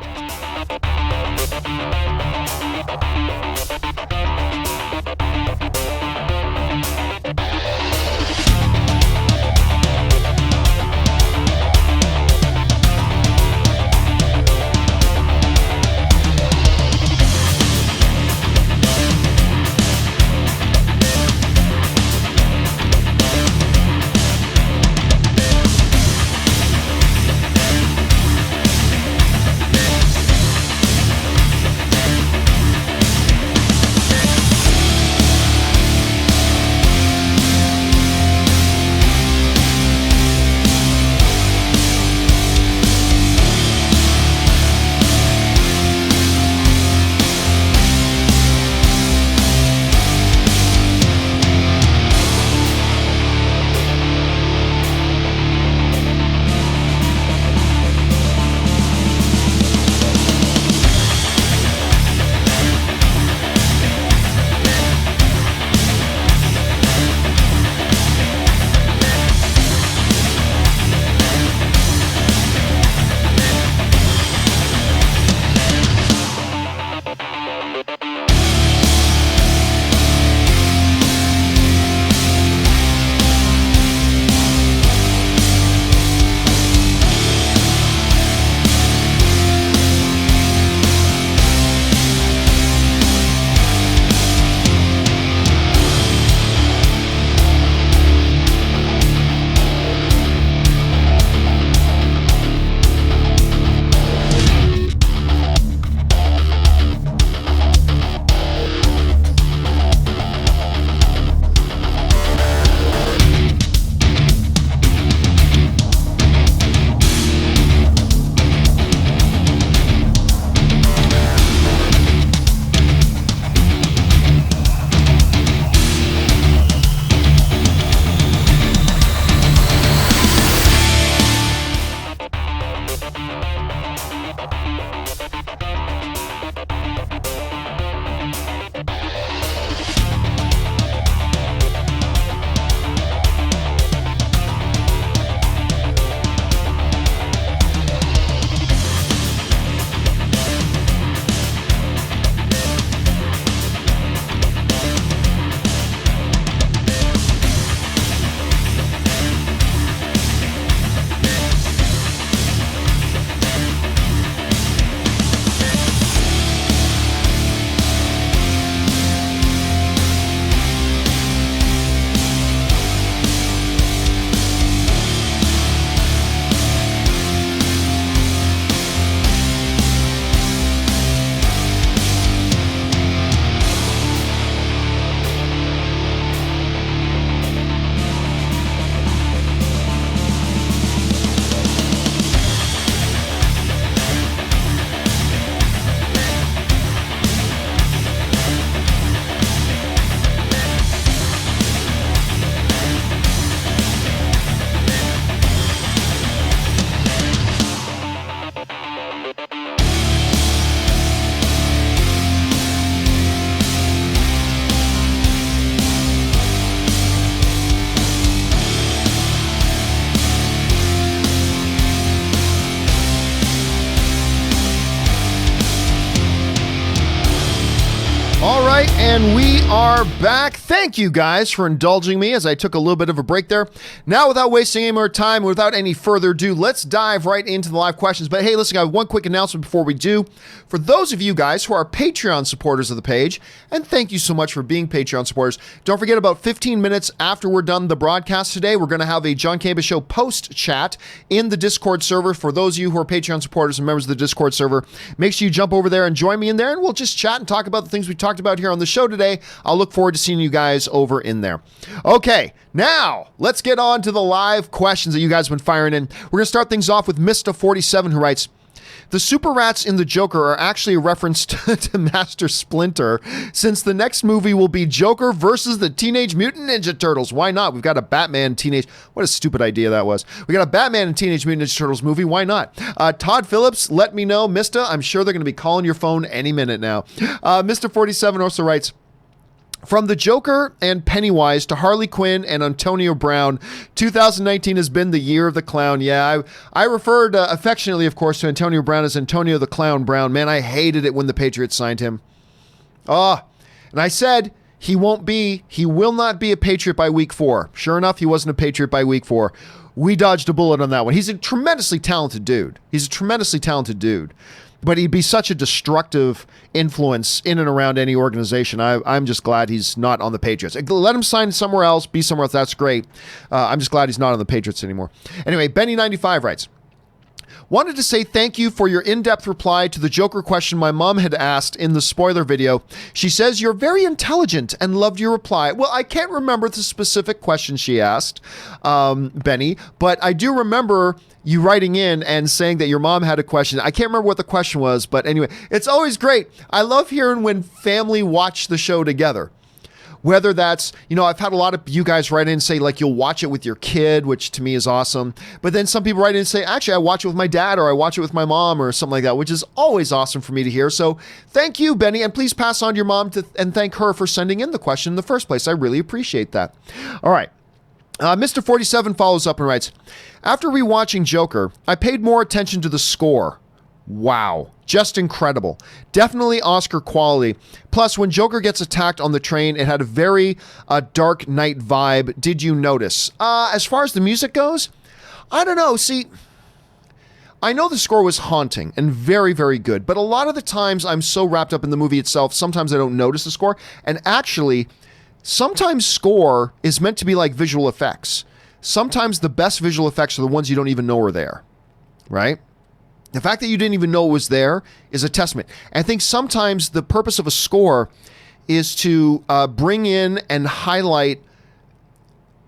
And we are back. Thank you guys for indulging me as I took a little bit of a break there. Now, without wasting any more time, without any further ado, let's dive right into the live questions. But hey, listen, I have one quick announcement before we do. For those of you guys who are Patreon supporters of the page, and thank you so much for being Patreon supporters, don't forget about 15 minutes after we're done the broadcast today, we're going to have a John Campea Show post chat in the Discord server. For those of you who are Patreon supporters and members of the Discord server, make sure you jump over there and join me in there, and we'll just chat and talk about the things we talked about here on the show today. I'll look forward to seeing you guys over in there. Okay, now let's get on to the live questions that you guys have been firing in. We're going to start things off with Mista47, who writes, the super rats in the Joker are actually a reference to Master Splinter, since the next movie will be Joker versus the Teenage Mutant Ninja Turtles. Why not? We've got a Batman teenage... What a stupid idea that was. We got a Batman and Teenage Mutant Ninja Turtles movie. Why not? Todd Phillips, let me know. Mista, I'm sure they're going to be calling your phone any minute now. Mr. 47 also writes, from the Joker and Pennywise to Harley Quinn and Antonio Brown, 2019 has been the year of the clown. Yeah, I referred affectionately, of course, to Antonio Brown as Antonio the Clown Brown. Man, I hated it when the Patriots signed him. And I said he will not be a Patriot by week 4. Sure enough, he wasn't a Patriot by week 4. We dodged a bullet on that one. He's a tremendously talented dude. But he'd be such a destructive influence in and around any organization. I'm just glad he's not on the Patriots. Let him sign somewhere else, be somewhere else. That's great. I'm just glad he's not on the Patriots anymore. Anyway, Benny95 writes, wanted to say thank you for your in-depth reply to the Joker question my mom had asked in the spoiler video. She says you're very intelligent and loved your reply. Well, I can't remember the specific question she asked, Benny, but I do remember you writing in and saying that your mom had a question. I can't remember what the question was, but anyway, it's always great. I love hearing when family watch the show together. Whether that's, I've had a lot of you guys write in and say, like, you'll watch it with your kid, which to me is awesome. But then some people write in and say, actually, I watch it with my dad, or I watch it with my mom, or something like that, which is always awesome for me to hear. So thank you, Benny, and please pass on to your mom and thank her for sending in the question in the first place. I really appreciate that. All right. Mr. 47 follows up and writes, after rewatching Joker, I paid more attention to the score. Wow. Just incredible. Definitely Oscar quality. Plus, when Joker gets attacked on the train, it had a very Dark Knight vibe. Did you notice? As far as the music goes, I don't know. See, I know the score was haunting and very, very good, but a lot of the times I'm so wrapped up in the movie itself, sometimes I don't notice the score. And actually, sometimes score is meant to be like visual effects. Sometimes the best visual effects are the ones you don't even know are there, right? The fact that you didn't even know it was there is a testament. And I think sometimes the purpose of a score is to bring in and highlight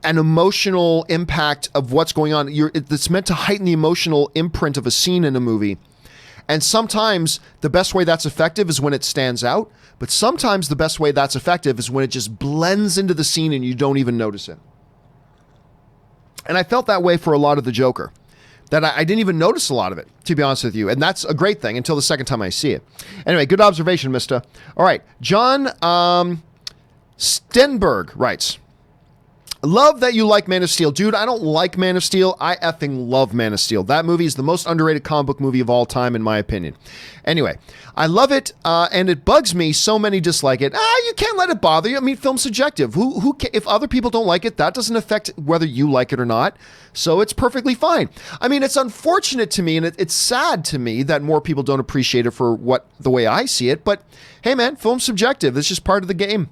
an emotional impact of what's going on. It's meant to heighten the emotional imprint of a scene in a movie. And sometimes the best way that's effective is when it stands out. But sometimes the best way that's effective is when it just blends into the scene and you don't even notice it. And I felt that way for a lot of the Joker. That I didn't even notice a lot of it, to be honest with you. And that's a great thing until the second time I see it. Anyway, good observation, Mista. All right. John Stenberg writes, love that you like Man of Steel. Dude, I don't like Man of Steel. I effing love Man of Steel. That movie is the most underrated comic book movie of all time, in my opinion. Anyway, I love it, and it bugs me so many dislike it. You can't let it bother you. I mean, film's subjective. If other people don't like it, that doesn't affect whether you like it or not. So it's perfectly fine. I mean, it's unfortunate to me, and it's sad to me that more people don't appreciate it for the way I see it. But hey, man, film's subjective. It's just part of the game.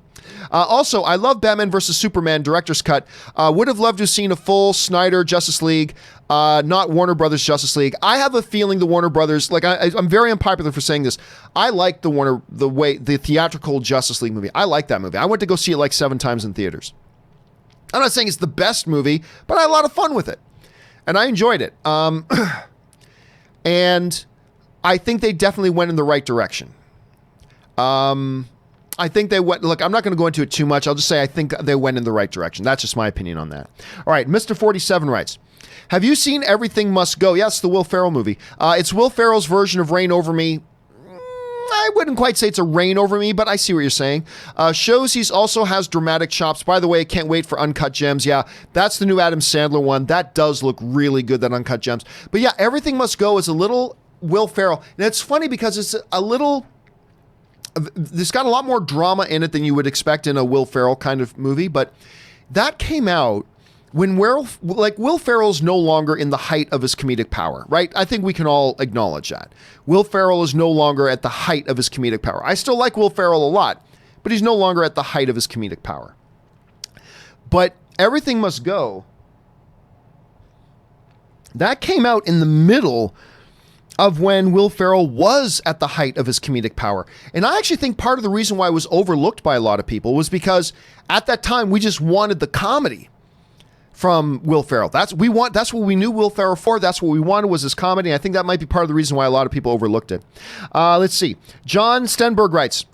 Also, I love Batman vs. Superman director's cut. Would have loved to have seen a full Snyder Justice League, not Warner Brothers Justice League. I have a feeling the Warner Brothers, like I'm very unpopular for saying this. I like the theatrical Justice League movie. I like that movie. I went to go see it like 7 times in theaters. I'm not saying it's the best movie, but I had a lot of fun with it. And I enjoyed it. And I think they definitely went in the right direction. I think they went, look, I'm not going to go into it too much. I'll just say I think they went in the right direction. That's just my opinion on that. All right, Mr. 47 writes, have you seen Everything Must Go? Yes, the Will Ferrell movie. It's Will Ferrell's version of Reign Over Me. I wouldn't quite say it's a reign over me, but I see what you're saying. Shows he also has dramatic chops. By the way, I can't wait for Uncut Gems. Yeah, that's the new Adam Sandler one. That does look really good, that Uncut Gems. But yeah, Everything Must Go is a little Will Ferrell. And it's funny because it's a little This got a lot more drama in it than you would expect in a Will Ferrell kind of movie, but that came out when Will Ferrell's no longer in the height of his comedic power, right? I think we can all acknowledge that. Will Ferrell is no longer at the height of his comedic power. I still like Will Ferrell a lot, but he's no longer at the height of his comedic power. But Everything Must Go, that came out in the middle of when Will Ferrell was at the height of his comedic power. And I actually think part of the reason why it was overlooked by a lot of people was because at that time we just wanted the comedy from Will Ferrell. That's what we knew Will Ferrell for. That's what we wanted, was his comedy. I think that might be part of the reason why a lot of people overlooked it. Let's see. John Stenberg writes,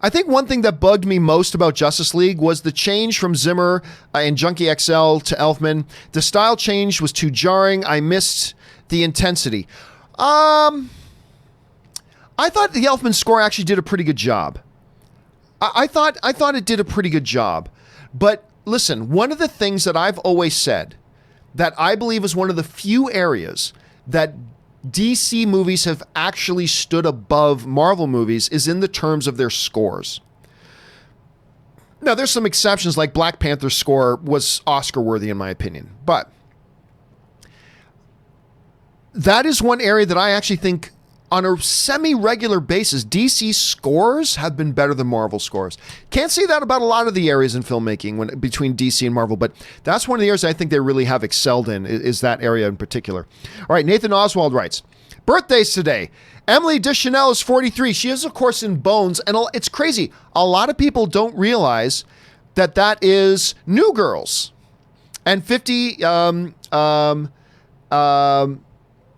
I think one thing that bugged me most about Justice League was the change from Zimmer and Junkie XL to Elfman. The style change was too jarring. I missed the intensity. I thought the Elfman score actually did a pretty good job. I thought it did a pretty good job. But listen, one of the things that I've always said that I believe is one of the few areas that DC movies have actually stood above Marvel movies is in the terms of their scores. Now, there's some exceptions, like Black Panther's score was Oscar worthy in my opinion, but that is one area that I actually think on a semi-regular basis, DC scores have been better than Marvel scores. Can't say that about a lot of the areas in filmmaking between DC and Marvel, but that's one of the areas I think they really have excelled in, is that area in particular. All right, Nathan Oswald writes, birthdays today. Emily Deschanel is 43. She is, of course, in Bones, and it's crazy. A lot of people don't realize that is New Girls. And 50...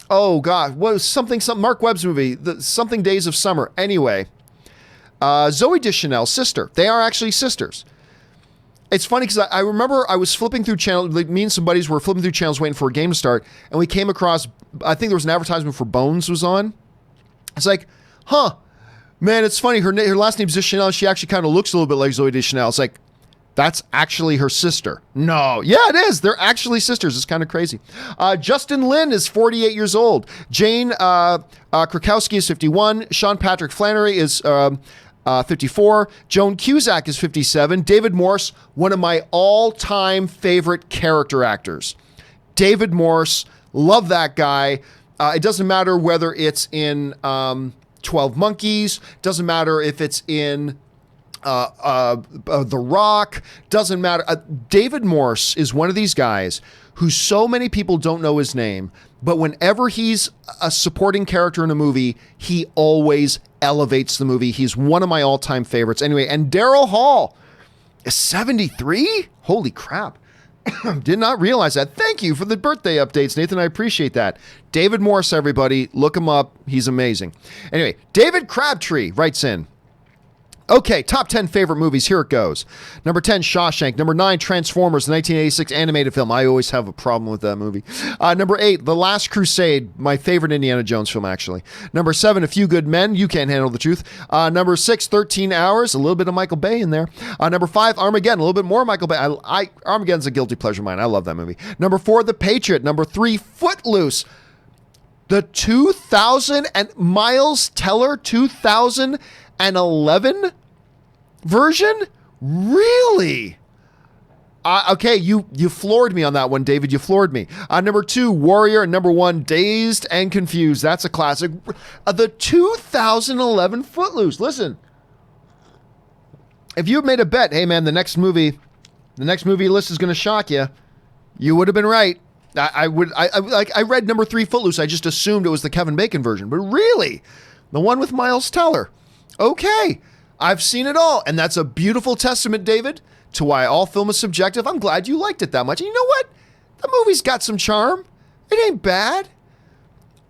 oh God, what was something Mark Webb's movie, Something Days of Summer. Anyway, Zooey Deschanel's sister. They are actually sisters. It's funny because I remember I was flipping through channels, like me and some buddies were flipping through channels waiting for a game to start, and we came across, I think there was an advertisement for Bones was on. It's like, huh, man, it's funny. Her last name's Deschanel. She actually kind of looks a little bit like Zooey Deschanel. It's like, that's actually her sister. No. Yeah, it is. They're actually sisters. It's kind of crazy. Justin Lin is 48 years old. Jane Krakowski is 51. Sean Patrick Flannery is 54. Joan Cusack is 57. David Morse, one of my all-time favorite character actors. David Morse, love that guy. It doesn't matter whether it's in 12 Monkeys. Doesn't matter if it's in... The Rock, doesn't matter. David Morse is one of these guys who so many people don't know his name, but whenever he's a supporting character in a movie, he always elevates the movie. He's one of my all-time favorites. Anyway, and Daryl Hall is 73? Holy crap. Did not realize that. Thank you for the birthday updates, Nathan. I appreciate that. David Morse, everybody. Look him up. He's amazing. Anyway, David Crabtree writes in, okay, top 10 favorite movies. Here it goes. Number 10, Shawshank. Number 9, Transformers, the 1986 animated film. I always have a problem with that movie. Number 8, The Last Crusade, my favorite Indiana Jones film, actually. Number 7, A Few Good Men. You Can't Handle the Truth. Number 6, 13 Hours. A little bit of Michael Bay in there. Number 5, Armageddon. A little bit more Michael Bay. Armageddon's a guilty pleasure of mine. I love that movie. Number 4, The Patriot. Number 3, Footloose. The 2000 and Miles Teller 2011 version? Really? Okay, you floored me on that one, David. You floored me. Number 2, Warrior. And number 1, Dazed and Confused. That's a classic. The 2011 Footloose. Listen, if you had made a bet, hey man, the next movie list is going to shock you, you would have been right. I read number 3, Footloose. I just assumed it was the Kevin Bacon version, but really, the one with Miles Teller. Okay, I've seen it all, and that's a beautiful testament, David, to why all film is subjective. I'm glad you liked it that much. And you know what? The movie's got some charm. It ain't bad.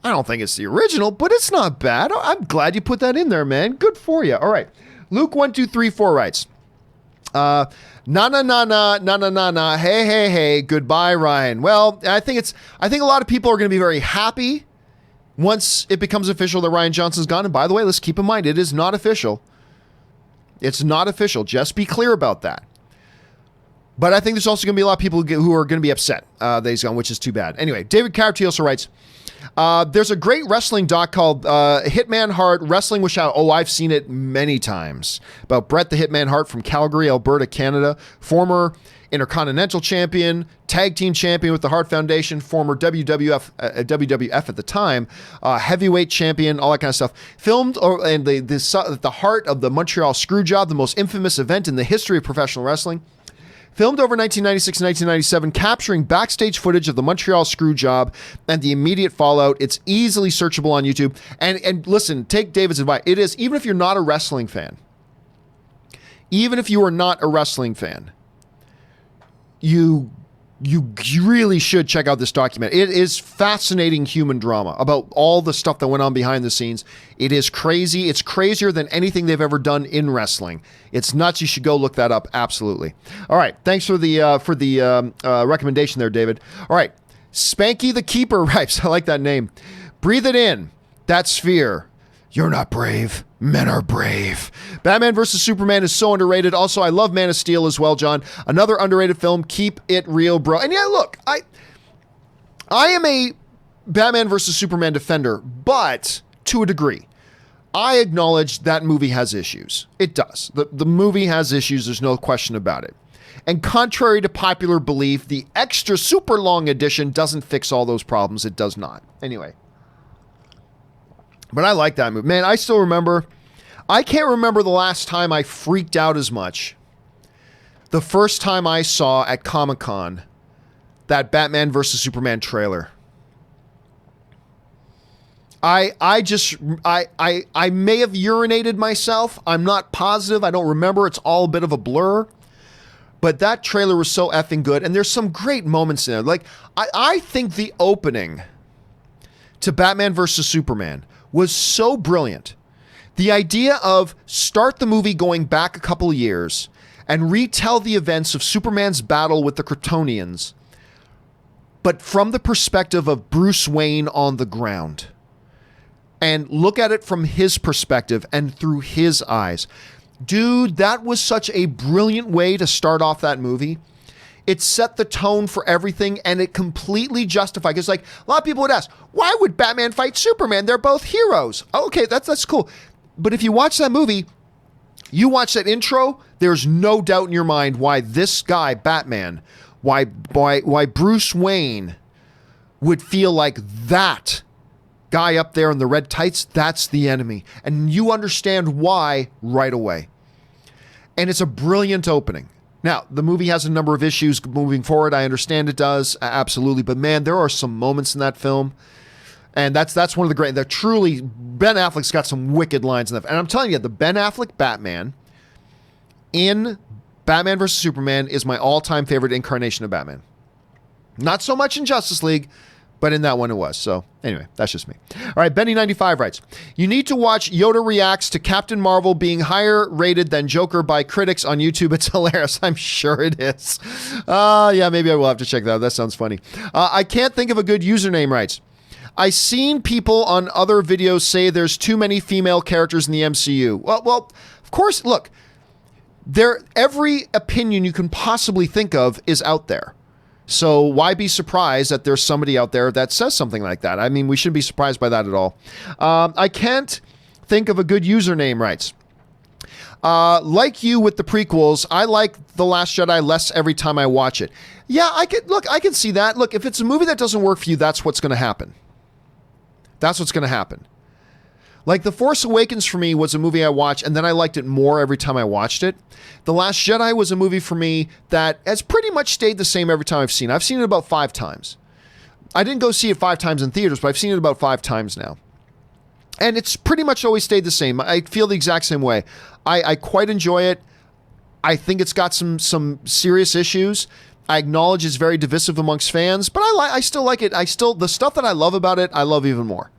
I don't think it's the original, but it's not bad. I'm glad you put that in there, man. Good for you. All right. Luke1234 writes, na na na na na na na na, hey hey hey, goodbye Ryan. Well, I think a lot of people are going to be very happy once it becomes official that Rian Johnson's gone. And by the way, let's keep in mind, it is not official. It's not official. Just be clear about that. But I think there's also going to be a lot of people who are going to be upset that he's gone, which is too bad. Anyway, David Carty also writes, There's a great wrestling doc called Hitman Hart Wrestling with Shadow. Oh, I've seen it many times. About Bret the Hitman Hart from Calgary, Alberta, Canada. Former Intercontinental Champion, Tag Team Champion with the Hart Foundation, former WWF at the time, Heavyweight Champion, all that kind of stuff. Filmed at the heart of the Montreal Screwjob, the most infamous event in the history of professional wrestling. Filmed over 1996 and 1997, capturing backstage footage of the Montreal Screwjob and the immediate fallout. It's easily searchable on YouTube. And listen, take David's advice. It is, even if you're not a wrestling fan, even if you are not a wrestling fan, you really should check out this document. It is fascinating human drama about all the stuff that went on behind the scenes. It is crazy. It's crazier than anything they've ever done in wrestling. It's nuts. You should go look that up. Absolutely. All right. Thanks for the recommendation there, David. All right. Spanky the Keeper writes, I like that name. Breathe it in. That's fear. You're not brave. Men are brave. Batman vs. Superman is so underrated. Also, I love Man of Steel as well, John. Another underrated film. Keep it real, bro. And yeah, look, I am a Batman vs. Superman defender, but to a degree. I acknowledge that movie has issues. It does. The movie has issues. There's no question about it. And contrary to popular belief, the extra super long edition doesn't fix all those problems. It does not. Anyway. But I like that movie. Man, I still remember, I can't remember the last time I freaked out as much. The first time I saw at Comic-Con that Batman vs. Superman trailer. I may have urinated myself. I'm not positive. I don't remember. It's all a bit of a blur. But that trailer was so effing good. And there's some great moments in there. Like, I think the opening to Batman vs. Superman was so brilliant. The idea of start the movie going back a couple of years and retell the events of Superman's battle with the Kryptonians, but from the perspective of Bruce Wayne on the ground. And look at it from his perspective and through his eyes. Dude, that was such a brilliant way to start off that movie. It set the tone for everything, and it completely justified. Because, like, a lot of people would ask, why would Batman fight Superman? They're both heroes. Okay, that's cool. But if you watch that movie, you watch that intro, there's no doubt in your mind why this guy, Batman, why Bruce Wayne would feel like that guy up there in the red tights, that's the enemy. And you understand why right away. And it's a brilliant opening. Now, the movie has a number of issues moving forward. I understand it does, absolutely. But man, there are some moments in that film, and that's one of the great. That truly, Ben Affleck's got some wicked lines in that. And I'm telling you, the Ben Affleck Batman in Batman vs. Superman is my all-time favorite incarnation of Batman. Not so much in Justice League, but in that one it was. So anyway, that's just me. All right, Benny95 writes, you need to watch Yoda reacts to Captain Marvel being higher rated than Joker by critics on YouTube. It's hilarious. I'm sure it is. Yeah, maybe I will have to check that out. That sounds funny. I can't think of a good username, writes. I seen people on other videos say there's too many female characters in the MCU. Well, of course, look, every opinion you can possibly think of is out there. So why be surprised that there's somebody out there that says something like that? I mean, we shouldn't be surprised by that at all. I can't think of a good username, writes. Like you with the prequels, I like The Last Jedi less every time I watch it. Yeah, I can see that. Look, if it's a movie that doesn't work for you, that's what's going to happen. That's what's going to happen. Like The Force Awakens for me was a movie I watched, and then I liked it more every time I watched it. The Last Jedi was a movie for me that has pretty much stayed the same every time I've seen it. I've seen it about 5 times. I didn't go see it 5 times in theaters, but I've seen it about 5 times now. And it's pretty much always stayed the same. I feel the exact same way. I quite enjoy it. I think it's got some serious issues. I acknowledge it's very divisive amongst fans, but I still like it. The stuff that I love about it, I love even more.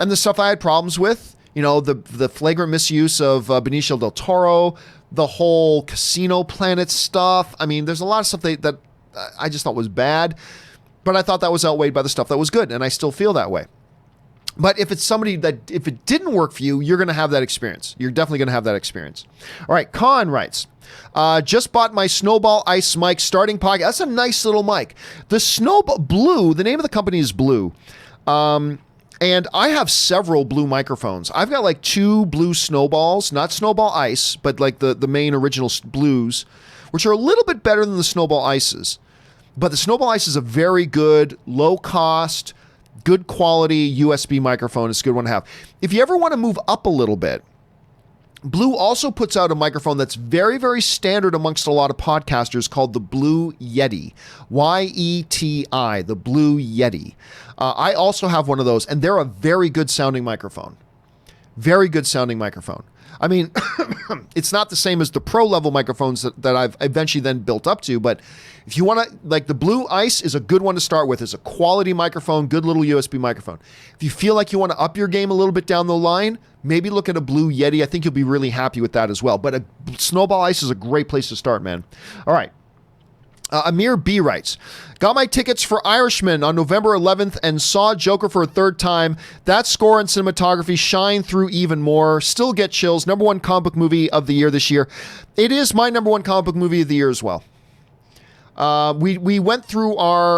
And the stuff I had problems with, you know, the flagrant misuse of Benicio del Toro, the whole Casino Planet stuff. I mean, there's a lot of stuff that I just thought was bad, but I thought that was outweighed by the stuff that was good, and I still feel that way. But if it's somebody that, if it didn't work for you, you're going to have that experience. You're definitely going to have that experience. All right, Khan writes, just bought my Snowball Ice mic starting podcast. That's a nice little mic. The Snowball Blue, the name of the company is Blue. And I have several Blue microphones. I've got like 2 Blue Snowballs, not Snowball Ice, but like the main original Blues, which are a little bit better than the Snowball Ices. But the Snowball Ice is a very good, low cost, good quality USB microphone. It's a good one to have. If you ever want to move up a little bit, Blue also puts out a microphone that's very, very standard amongst a lot of podcasters called the Blue Yeti. Y-E-T-I, the Blue Yeti. I also have one of those, and they're a very good sounding microphone. Very good sounding microphone. I mean, it's not the same as the pro level microphones that I've eventually then built up to, but if you want to, like the Blue Ice is a good one to start with. It's a quality microphone, good little USB microphone. If you feel like you want to up your game a little bit down the line, maybe look at a Blue Yeti. I think you'll be really happy with that as well. But a Snowball Ice is a great place to start, man. All right. Amir B writes, got my tickets for Irishman on November 11th and saw Joker for a third time. That score and cinematography shine through even more. Still get chills. Number 1 comic book movie of the year this year. It is my number 1 comic book movie of the year as well. We went through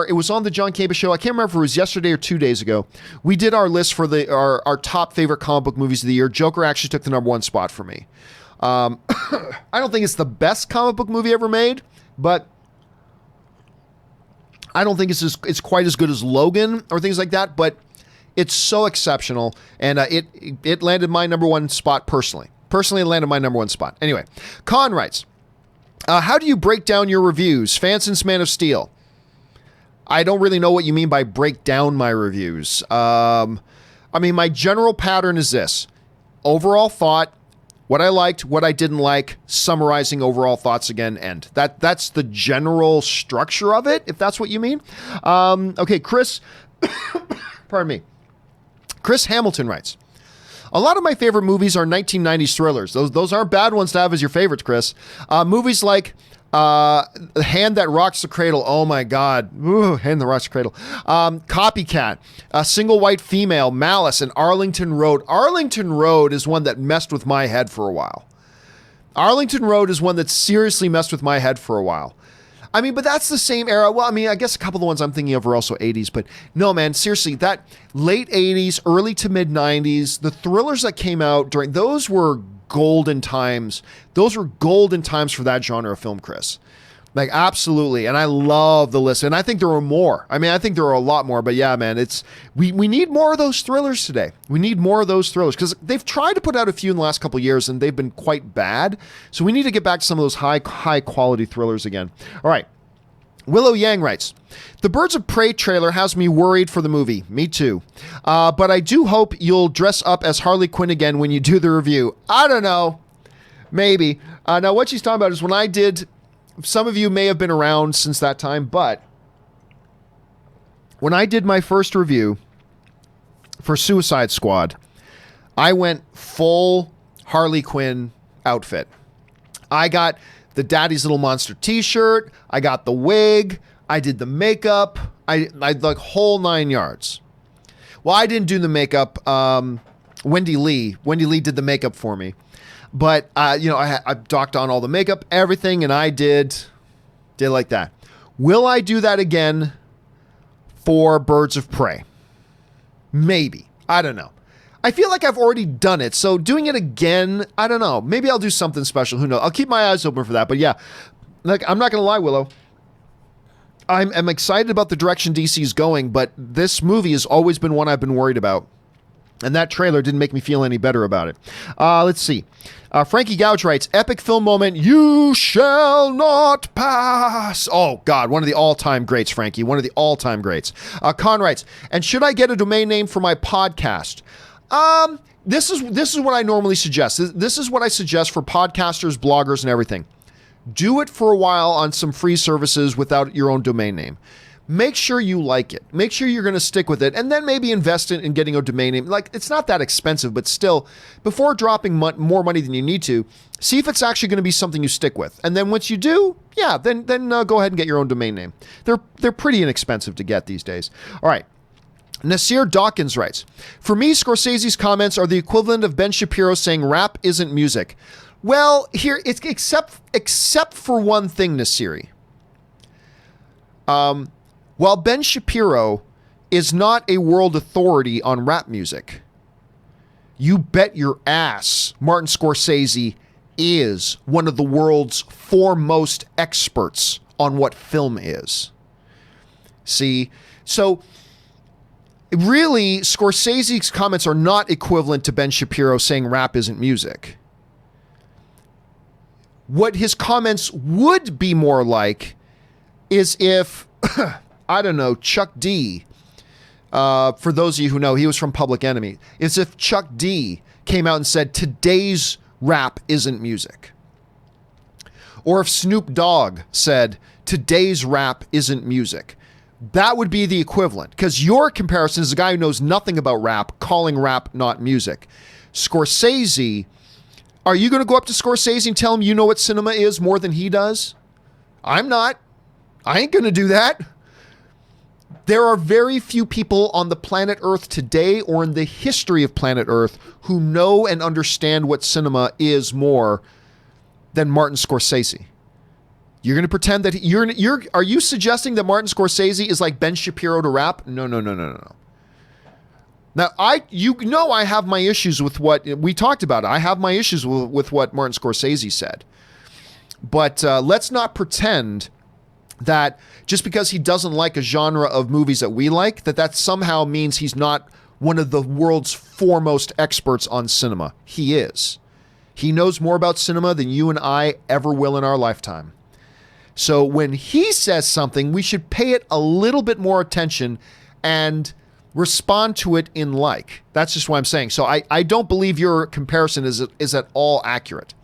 it was on the John Campea Show. I can't remember if it was yesterday or 2 days ago. We did our list for our top favorite comic book movies of the year. Joker actually took the number 1 spot for me. I don't think it's the best comic book movie ever made, but I don't think it's quite as good as Logan or things like that, but it's so exceptional, and it landed my number 1 spot personally. Personally, it landed my number 1 spot. Anyway, Con writes, how do you break down your reviews? Fan since Man of Steel. I don't really know what you mean by break down my reviews. I mean, my general pattern is this. Overall thought, what I liked, what I didn't like, summarizing overall thoughts again, end. That's the general structure of it, if that's what you mean. Okay, Chris, pardon me. Chris Hamilton writes, a lot of my favorite movies are 1990s thrillers. Those aren't bad ones to have as your favorites, Chris. Movies like The Hand That Rocks the Cradle. Oh my God. Ooh, Hand That Rocks the Cradle. Copycat. A Single White Female. Malice and Arlington Road. Arlington Road is one that messed with my head for a while. Arlington Road is one that seriously messed with my head for a while. I mean, but that's the same era. Well, I mean, I guess a couple of the ones I'm thinking of are also 80s, but no, man, seriously, that late 80s, early to mid 90s, the thrillers that came out during, those were golden times. Those were golden times for that genre of film, Chris. Like, absolutely. And I love the list. And I think there are more. I mean, I think there are a lot more, but yeah, man, we need more of those thrillers today. We need more of those thrillers because they've tried to put out a few in the last couple of years and they've been quite bad. So we need to get back to some of those high quality thrillers again. All right. Willow Yang writes, the Birds of Prey trailer has me worried for the movie. Me too. But I do hope you'll dress up as Harley Quinn again when you do the review. I don't know. Maybe. Now, what she's talking about is when I did... Some of you may have been around since that time, but when I did my first review for Suicide Squad, I went full Harley Quinn outfit. I got the Daddy's Little Monster t-shirt. I got the wig. I did the makeup. I like whole 9 yards. Well, I didn't do the makeup. Wendy Lee did the makeup for me. But, I docked on all the makeup, everything, and I did like that. Will I do that again for Birds of Prey? Maybe. I don't know. I feel like I've already done it, so doing it again, I don't know. Maybe I'll do something special. Who knows? I'll keep my eyes open for that. But yeah, like, I'm not going to lie, Willow. I'm excited about the direction DC's going, but this movie has always been one I've been worried about. And that trailer didn't make me feel any better about it. Let's see. Frankie Gouge writes, epic film moment, you shall not pass. Oh, God, one of the all-time greats, Frankie. One of the all-time greats. Con writes, and should I get a domain name for my podcast? This is what I normally suggest. This is what I suggest for podcasters, bloggers, and everything. Do it for a while on some free services without your own domain name. Make sure you like it. Make sure you're going to stick with it, and then maybe invest in getting a domain name. Like, it's not that expensive, but still, before dropping more money than you need to, see if it's actually going to be something you stick with. And then once you do, yeah, then go ahead and get your own domain name. They're pretty inexpensive to get these days. All right. Nasir Dawkins writes, for me, Scorsese's comments are the equivalent of Ben Shapiro saying rap isn't music. Well, here it's except for one thing, Nasiri. While Ben Shapiro is not a world authority on rap music. You bet your ass Martin Scorsese is one of the world's foremost experts on what film is. See? So really, Scorsese's comments are not equivalent to Ben Shapiro saying rap isn't music. What his comments would be more like is if, I don't know, Chuck D, for those of you who know, he was from Public Enemy, is if Chuck D came out and said, today's rap isn't music. Or if Snoop Dogg said, today's rap isn't music. That would be the equivalent, because your comparison is a guy who knows nothing about rap, calling rap not music. Scorsese, are you going to go up to Scorsese and tell him you know what cinema is more than he does? I'm not. I ain't going to do that. There are very few people on the planet Earth today or in the history of planet Earth who know and understand what cinema is more than Martin Scorsese. You're going to pretend that are you suggesting that Martin Scorsese is like Ben Shapiro to rap? No. Now, I have my issues with what we talked about. I have my issues with what Martin Scorsese said. But let's not pretend that just because he doesn't like a genre of movies that we like, that somehow means he's not one of the world's foremost experts on cinema. He is. He knows more about cinema than you and I ever will in our lifetime. So when he says something, we should pay it a little bit more attention and respond to it in like. That's just what I'm saying. So I don't believe your comparison is at all accurate.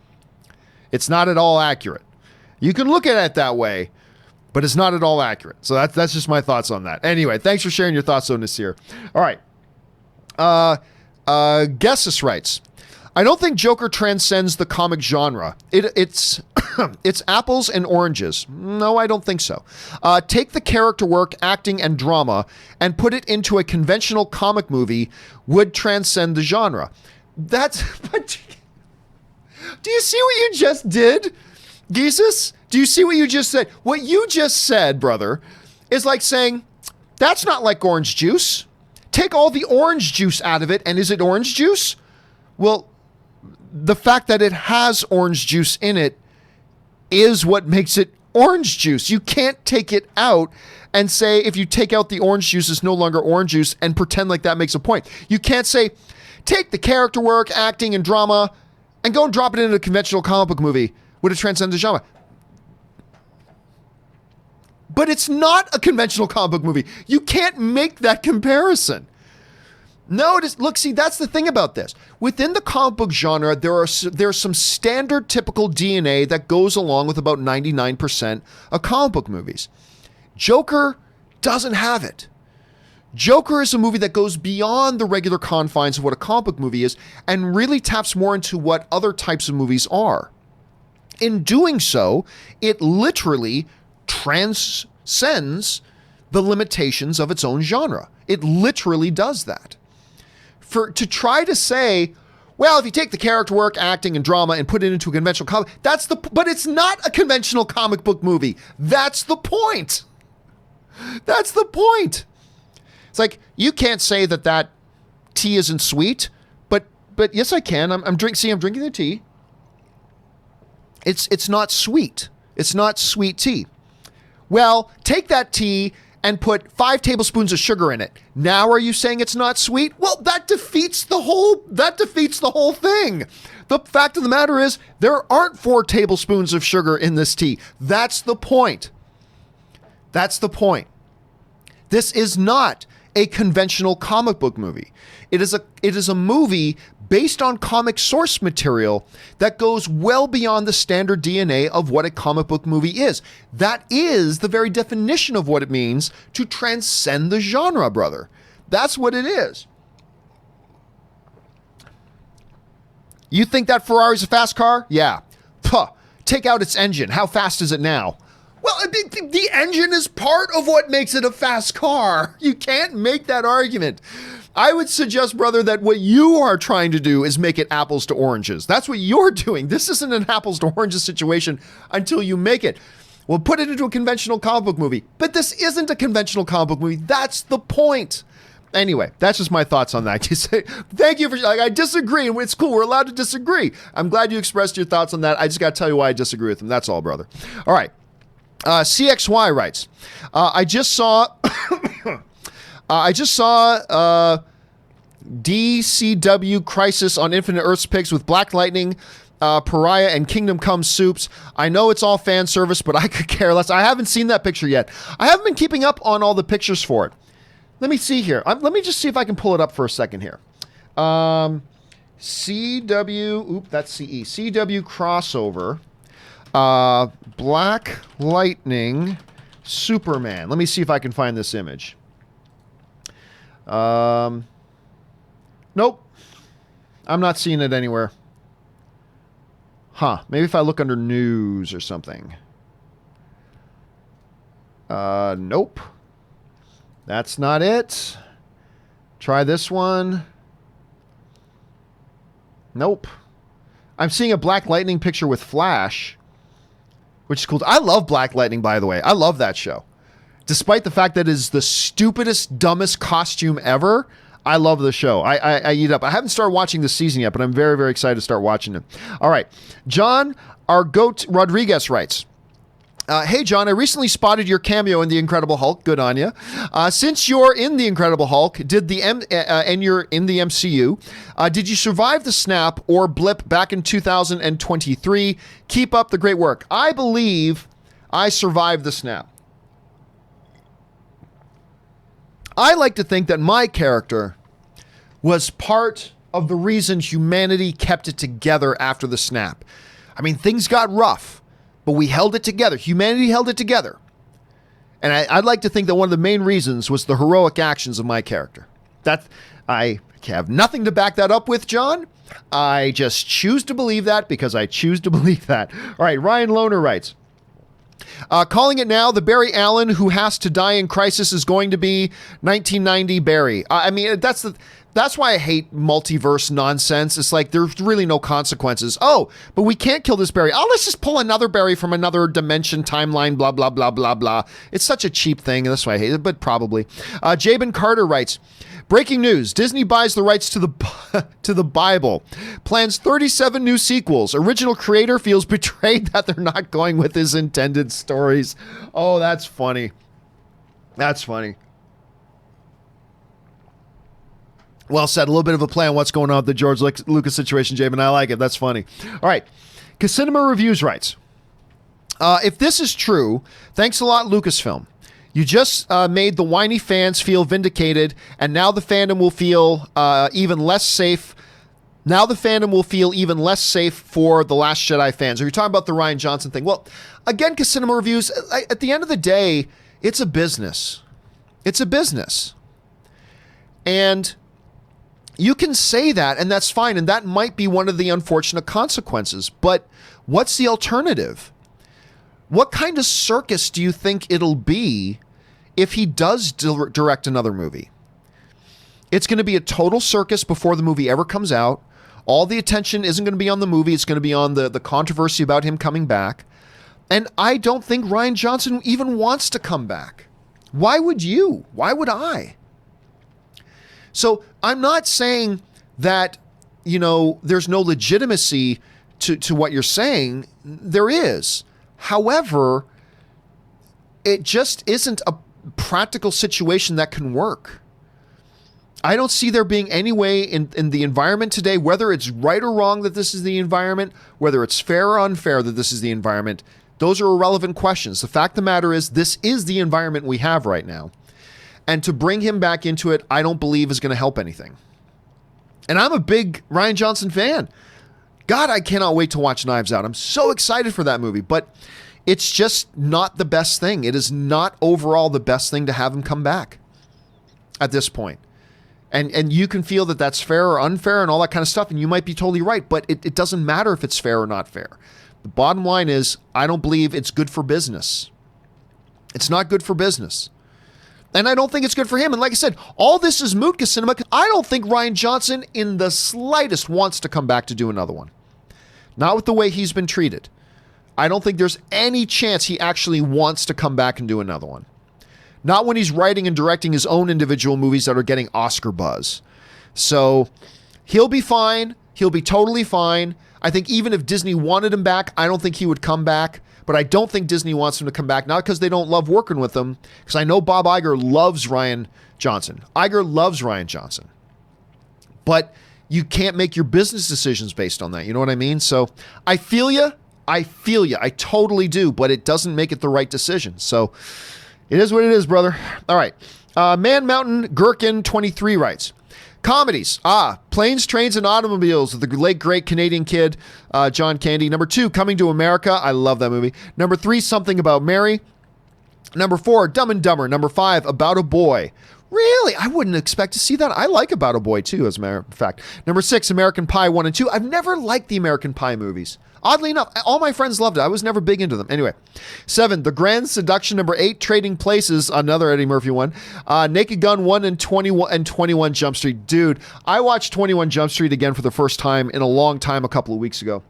It's not at all accurate. You can look at it that way, but it's not at all accurate. So that's just my thoughts on that. Anyway, thanks for sharing your thoughts on this here. All right. Guessus writes, I don't think Joker transcends the comic genre. It's it's apples and oranges. No, I don't think so. Take the character work, acting, and drama and put it into a conventional comic movie would transcend the genre. But do you see what you just did, Jesus? Do you see what you just said? What you just said, brother, is like saying, that's not like orange juice. Take all the orange juice out of it, and is it orange juice? Well, the fact that it has orange juice in it is what makes it orange juice. You can't take it out and say, if you take out the orange juice, it's no longer orange juice and pretend like that makes a point. You can't say, take the character work, acting, and drama and go and drop it into a conventional comic book movie. Would it transcend the genre? But it's not a conventional comic book movie. You can't make that comparison. No, it is. Look, see, that's the thing about this. Within the comic book genre, there's some standard typical DNA that goes along with about 99% of comic book movies. Joker doesn't have it. Joker is a movie that goes beyond the regular confines of what a comic book movie is and really taps more into what other types of movies are. In doing so, it literally transcends the limitations of its own genre. It literally does that. To try to say, well, if you take the character work, acting, and drama and put it into a conventional comic, but it's not a conventional comic book movie. That's the point. That's the point. It's like, you can't say that tea isn't sweet, but yes, I can. I'm drinking the tea. It's not sweet. It's not sweet tea. Well, take that tea and put 5 tablespoons of sugar in it. Now are you saying it's not sweet? Well, that defeats the whole thing. The fact of the matter is, there aren't 4 tablespoons of sugar in this tea. That's the point. That's the point. This is not a conventional comic book movie. It is a movie based on comic source material that goes well beyond the standard DNA of what a comic book movie is. That is the very definition of what it means to transcend the genre, brother. That's what it is. You think that Ferrari's a fast car? Yeah. Puh. Take out its engine. How fast is it now? Well, the engine is part of what makes it a fast car. You can't make that argument. I would suggest, brother, that what you are trying to do is make it apples to oranges. That's what you're doing. This isn't an apples to oranges situation until you make it. We'll put it into a conventional comic book movie. But this isn't a conventional comic book movie. That's the point. Anyway, that's just my thoughts on that. Thank you for, I disagree, and it's cool. We're allowed to disagree. I'm glad you expressed your thoughts on that. I just got to tell you why I disagree with them. That's all, brother. All right. CXY writes, I just saw DCW Crisis on Infinite Earths Pigs with Black Lightning, Pariah, and Kingdom Come soups. I know it's all fan service, but I could care less. I haven't seen that picture yet. I haven't been keeping up on all the pictures for it. Let me see here. Let me just see if I can pull it up for a second here. CW, that's CE. CW crossover. Black Lightning, Superman. Let me see if I can find this image. Nope. I'm not seeing it anywhere. Huh. Maybe if I look under news or something. Nope. That's not it. Try this one. Nope. I'm seeing a Black Lightning picture with Flash, which is cool. I love Black Lightning, by the way. I love that show. Despite the fact that it is the stupidest, dumbest costume ever, I love the show. I eat up. I haven't started watching this season yet, but I'm very, very excited to start watching it. All right. John Argote Rodriguez writes, hey, John, I recently spotted your cameo in The Incredible Hulk. Good on you. Since you're in The Incredible Hulk, and you're in the MCU, did you survive the snap or blip back in 2023? Keep up the great work. I believe I survived the snap. I like to think that my character was part of the reason humanity kept it together after the snap. I mean, things got rough, but we held it together. Humanity held it together. And I'd like to think that one of the main reasons was the heroic actions of my character. I have nothing to back that up with, John. I just choose to believe that because I choose to believe that. All right, Ryan Lohner writes, calling it now, the Barry Allen who has to die in Crisis is going to be 1990 Barry. I mean, that's why I hate multiverse nonsense. It's like there's really no consequences. Oh, but we can't kill this Barry. Oh, let's just pull another Barry from another dimension, timeline, blah, blah, blah, blah, blah. It's such a cheap thing. That's why I hate it, but probably. Jabin Carter writes, breaking news, Disney buys the rights to the Bible. Plans 37 new sequels. Original creator feels betrayed that they're not going with his intended stories. Oh, that's funny. That's funny. Well said. A little bit of a play on what's going on with the George Lucas situation, Jabin. I like it. That's funny. All right. Casinema Reviews writes, if this is true, thanks a lot, Lucasfilm. You just made the whiny fans feel vindicated, and now the fandom will feel even less safe. Now the fandom will feel even less safe for The Last Jedi fans. Are you talking about the Rian Johnson thing? Well, again, Casinema Reviews, at the end of the day, it's a business. It's a business. And you can say that, and that's fine, and that might be one of the unfortunate consequences. But what's the alternative? What kind of circus do you think it'll be if he does direct another movie? It's going to be a total circus before the movie ever comes out. All the attention isn't going to be on the movie. It's going to be on the controversy about him coming back. And I don't think Rian Johnson even wants to come back. Why would you? Why would I? So I'm not saying that, there's no legitimacy to what you're saying. There is. However, it just isn't a practical situation that can work. I don't see there being any way in the environment today, whether it's right or wrong that this is the environment, whether it's fair or unfair that this is the environment. Those are irrelevant questions. The fact of the matter is, this is the environment we have right now. And to bring him back into it, I don't believe is going to help anything. And I'm a big Rian Johnson fan. God, I cannot wait to watch Knives Out. I'm so excited for that movie, but it's just not the best thing. It is not overall the best thing to have him come back at this point. And you can feel that that's fair or unfair and all that kind of stuff, and you might be totally right, but it doesn't matter if it's fair or not fair. The bottom line is, I don't believe it's good for business. It's not good for business. And I don't think it's good for him. And like I said, all this is moot, Casinema, because I don't think Rian Johnson in the slightest wants to come back to do another one. Not with the way he's been treated. I don't think there's any chance he actually wants to come back and do another one. Not when he's writing and directing his own individual movies that are getting Oscar buzz. So he'll be fine. He'll be totally fine. I think even if Disney wanted him back, I don't think he would come back. But I don't think Disney wants him to come back, not because they don't love working with him, because I know Bob Iger loves Rian Johnson. Iger loves Rian Johnson. But you can't make your business decisions based on that. You know what I mean? So I feel you. I totally do. But it doesn't make it the right decision. So it is what it is, brother. All right. Man Mountain Gherkin 23 writes, comedies. Planes, Trains, and Automobiles with the late, great Canadian kid, John Candy. Number 2, Coming to America. I love that movie. Number 3, Something About Mary. Number 4, Dumb and Dumber. Number 5, About a Boy. Really? I wouldn't expect to see that. I like About a Boy, too, as a matter of fact. Number 6, American Pie 1 and 2. I've never liked the American Pie movies. Oddly enough, all my friends loved it. I was never big into them. Anyway, 7, The Grand Seduction. Number 8, Trading Places, another Eddie Murphy one. Naked Gun 1 and 21 Jump Street. Dude, I watched 21 Jump Street again for the first time in a long time a couple of weeks ago.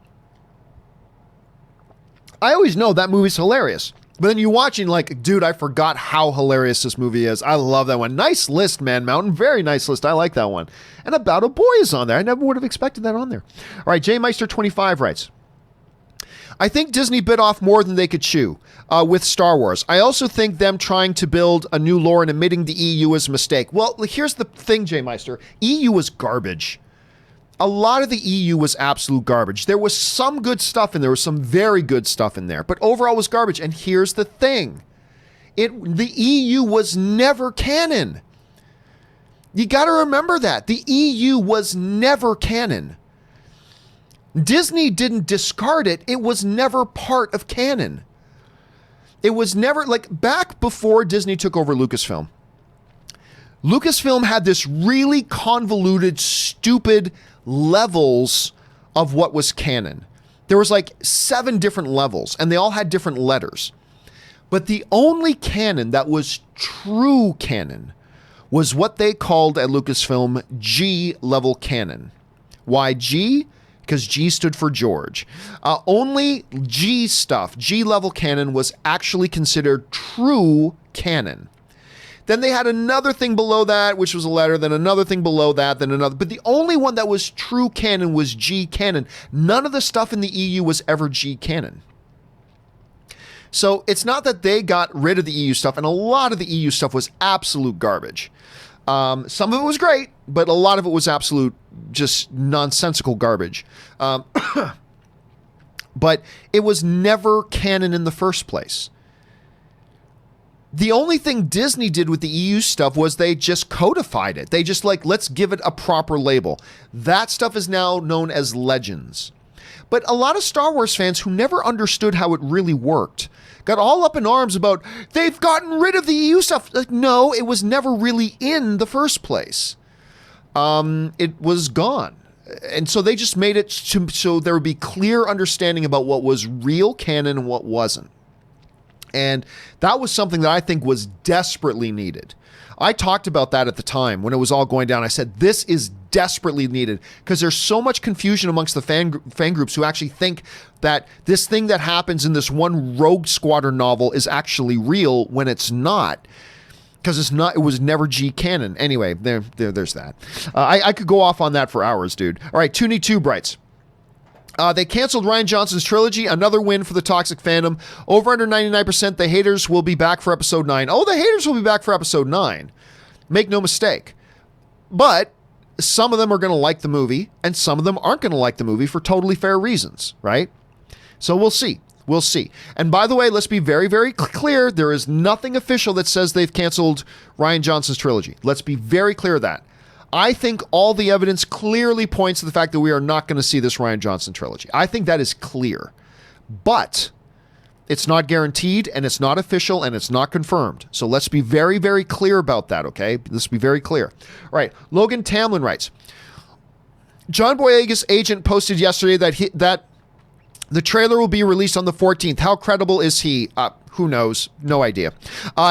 I always know that movie's hilarious. But then you're watching like, dude, I forgot how hilarious this movie is. I love that one. Nice list, Man Mountain. Very nice list. I like that one. And About a Boy is on there. I never would have expected that on there. All right, J Meister 25 writes, I think Disney bit off more than they could chew with Star Wars. I also think them trying to build a new lore and admitting the EU is a mistake. Well, here's the thing, J Meister. EU was garbage. A lot of the EU was absolute garbage. There was some good stuff and there was some very good stuff in there, but overall it was garbage. And here's the thing. The EU was never canon. You got to remember that. The EU was never canon. Disney didn't discard it. It was never part of canon. It was never, like, back before Disney took over Lucasfilm. Lucasfilm had this really convoluted, stupid levels of what was canon. There was like 7 different levels, and they all had different letters. But the only canon that was true canon was what they called at Lucasfilm G-level canon. Why G? Because G stood for George. Only G stuff, G-level canon, was actually considered true canon. Then they had another thing below that, which was a letter, then another thing below that, then another. But the only one that was true canon was G canon. None of the stuff in the EU was ever G canon. So it's not that they got rid of the EU stuff, and a lot of the EU stuff was absolute garbage. Some of it was great, but a lot of it was absolute, just nonsensical garbage. But it was never canon in the first place. The only thing Disney did with the EU stuff was they just codified it. They just like, let's give it a proper label. That stuff is now known as Legends. But a lot of Star Wars fans who never understood how it really worked got all up in arms about, they've gotten rid of the EU stuff. Like, no, it was never really in the first place. It was gone. And so they just made it so there would be clear understanding about what was real canon and what wasn't. And that was something that I think was desperately needed. I talked about that at the time when it was all going down. I said, this is desperately needed because there's so much confusion amongst the fan groups who actually think that this thing that happens in this one Rogue Squadron novel is actually real when it's not. Because it's not, it was never G canon. Anyway, there's that. I could go off on that for hours, dude. All right, Toonie Tube writes, they canceled Rian Johnson's trilogy. Another win for the toxic fandom. Over under 99%. The haters will be back for episode 9. Oh, the haters will be back for episode 9. Make no mistake. But some of them are going to like the movie, and some of them aren't going to like the movie for totally fair reasons, right? So we'll see. We'll see. And by the way, let's be very, very clear. There is nothing official that says they've canceled Rian Johnson's trilogy. Let's be very clear of that. I think all the evidence clearly points to the fact that we are not going to see this Rian Johnson trilogy. I think that is clear. But it's not guaranteed, and it's not official, and it's not confirmed. So let's be very, very clear about that, okay? Let's be very clear. All right, Logan Tamlin writes, John Boyega's agent posted yesterday that The trailer will be released on the 14th. How credible is he? Who knows? No idea.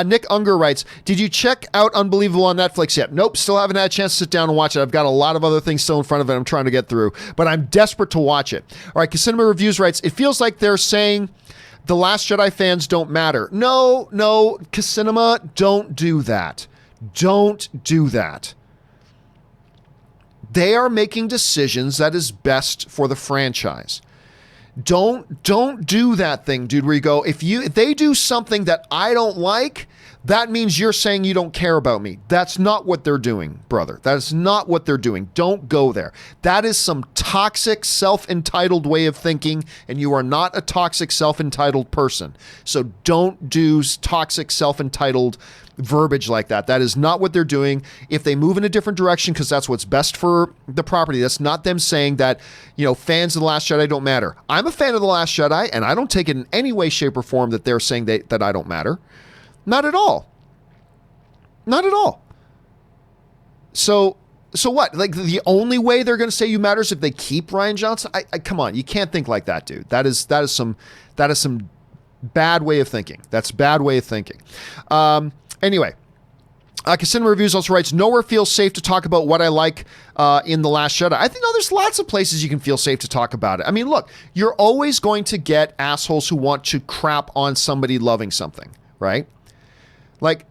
Nick Unger writes, did you check out Unbelievable on Netflix yet? Nope, still haven't had a chance to sit down and watch it. I've got a lot of other things still in front of it I'm trying to get through, but I'm desperate to watch it. All right, Casinema Reviews writes, it feels like they're saying The Last Jedi fans don't matter. No, Casinema, don't do that. Don't do that. They are making decisions that is best for the franchise. Don't do that thing, dude, where you go, if they do something that I don't like, that means you're saying you don't care about me. That's not what they're doing, brother. That is not what they're doing. Don't go there. That is some toxic, self-entitled way of thinking, and you are not a toxic, self-entitled person. So don't do toxic, self-entitled verbiage like that. That is not what they're doing. If they move in a different direction because that's what's best for the property, that's not them saying that, fans of The Last Jedi don't matter. I'm a fan of The Last Jedi, and I don't take it in any way, shape, or form that they're saying that I don't matter. Not at all. Not at all. So what? Like, the only way they're going to say you matter is if they keep Rian Johnson? I come on, you can't think like that, dude. That is some bad way of thinking. That's bad way of thinking. Anyway, Casinema Reviews also writes, nowhere feels safe to talk about what I like in The Last Jedi. I think there's lots of places you can feel safe to talk about it. I mean, look, you're always going to get assholes who want to crap on somebody loving something, right? Like,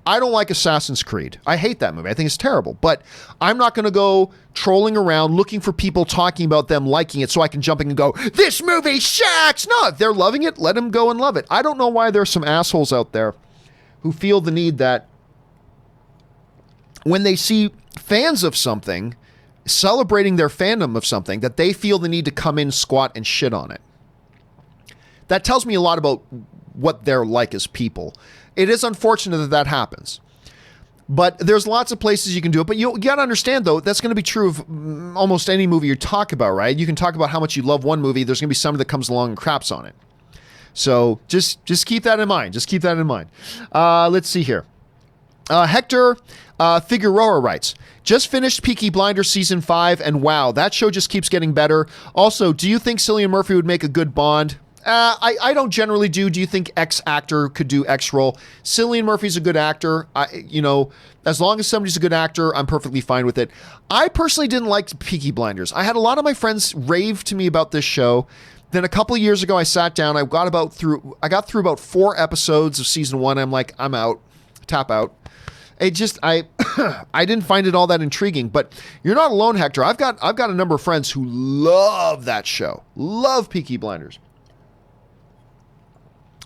I don't like Assassin's Creed. I hate that movie. I think it's terrible. But I'm not going to go trolling around looking for people talking about them liking it so I can jump in and go, this movie sucks. No, if they're loving it, let them go and love it. I don't know why there's some assholes out there who feel the need that when they see fans of something celebrating their fandom of something, that they feel the need to come in, squat, and shit on it. That tells me a lot about what they're like as people. It is unfortunate that happens. But there's lots of places you can do it. But you got to understand, though, that's going to be true of almost any movie you talk about, right? You can talk about how much you love one movie. There's going to be somebody that comes along and craps on it. So just keep that in mind. Just keep that in mind. Let's see here. Hector Figueroa writes, just finished Peaky Blinders Season 5, and wow, that show just keeps getting better. Also, do you think Cillian Murphy would make a good Bond? I don't generally do. Do you think X actor could do X role? Cillian Murphy's a good actor. As long as somebody's a good actor, I'm perfectly fine with it. I personally didn't like Peaky Blinders. I had a lot of my friends rave to me about this show. Then a couple of years ago, I sat down. I got through about 4 episodes of season 1. I'm like, I'm out. Tap out. It just, I didn't find it all that intriguing. But you're not alone, Hector. I've got a number of friends who love that show. Love Peaky Blinders.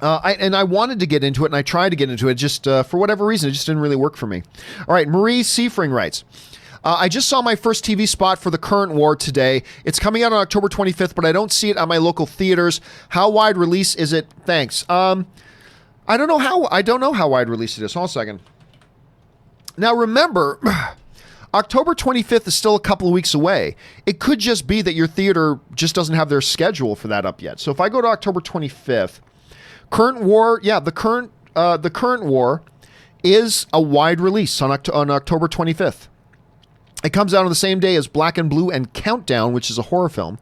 I wanted to get into it, and I tried to get into it, just for whatever reason, it just didn't really work for me. All right, Marie Seafring writes, I just saw my first TV spot for The Current War today. It's coming out on October 25th, but I don't see it at my local theaters. How wide release is it? Thanks. I don't know how wide release it is. Hold on a second. Now remember, October 25th is still a couple of weeks away. It could just be that your theater just doesn't have their schedule for that up yet. So if I go to October 25th, Current War, the Current War is a wide release on October 25th. It comes out on the same day as Black and Blue and Countdown, which is a horror film.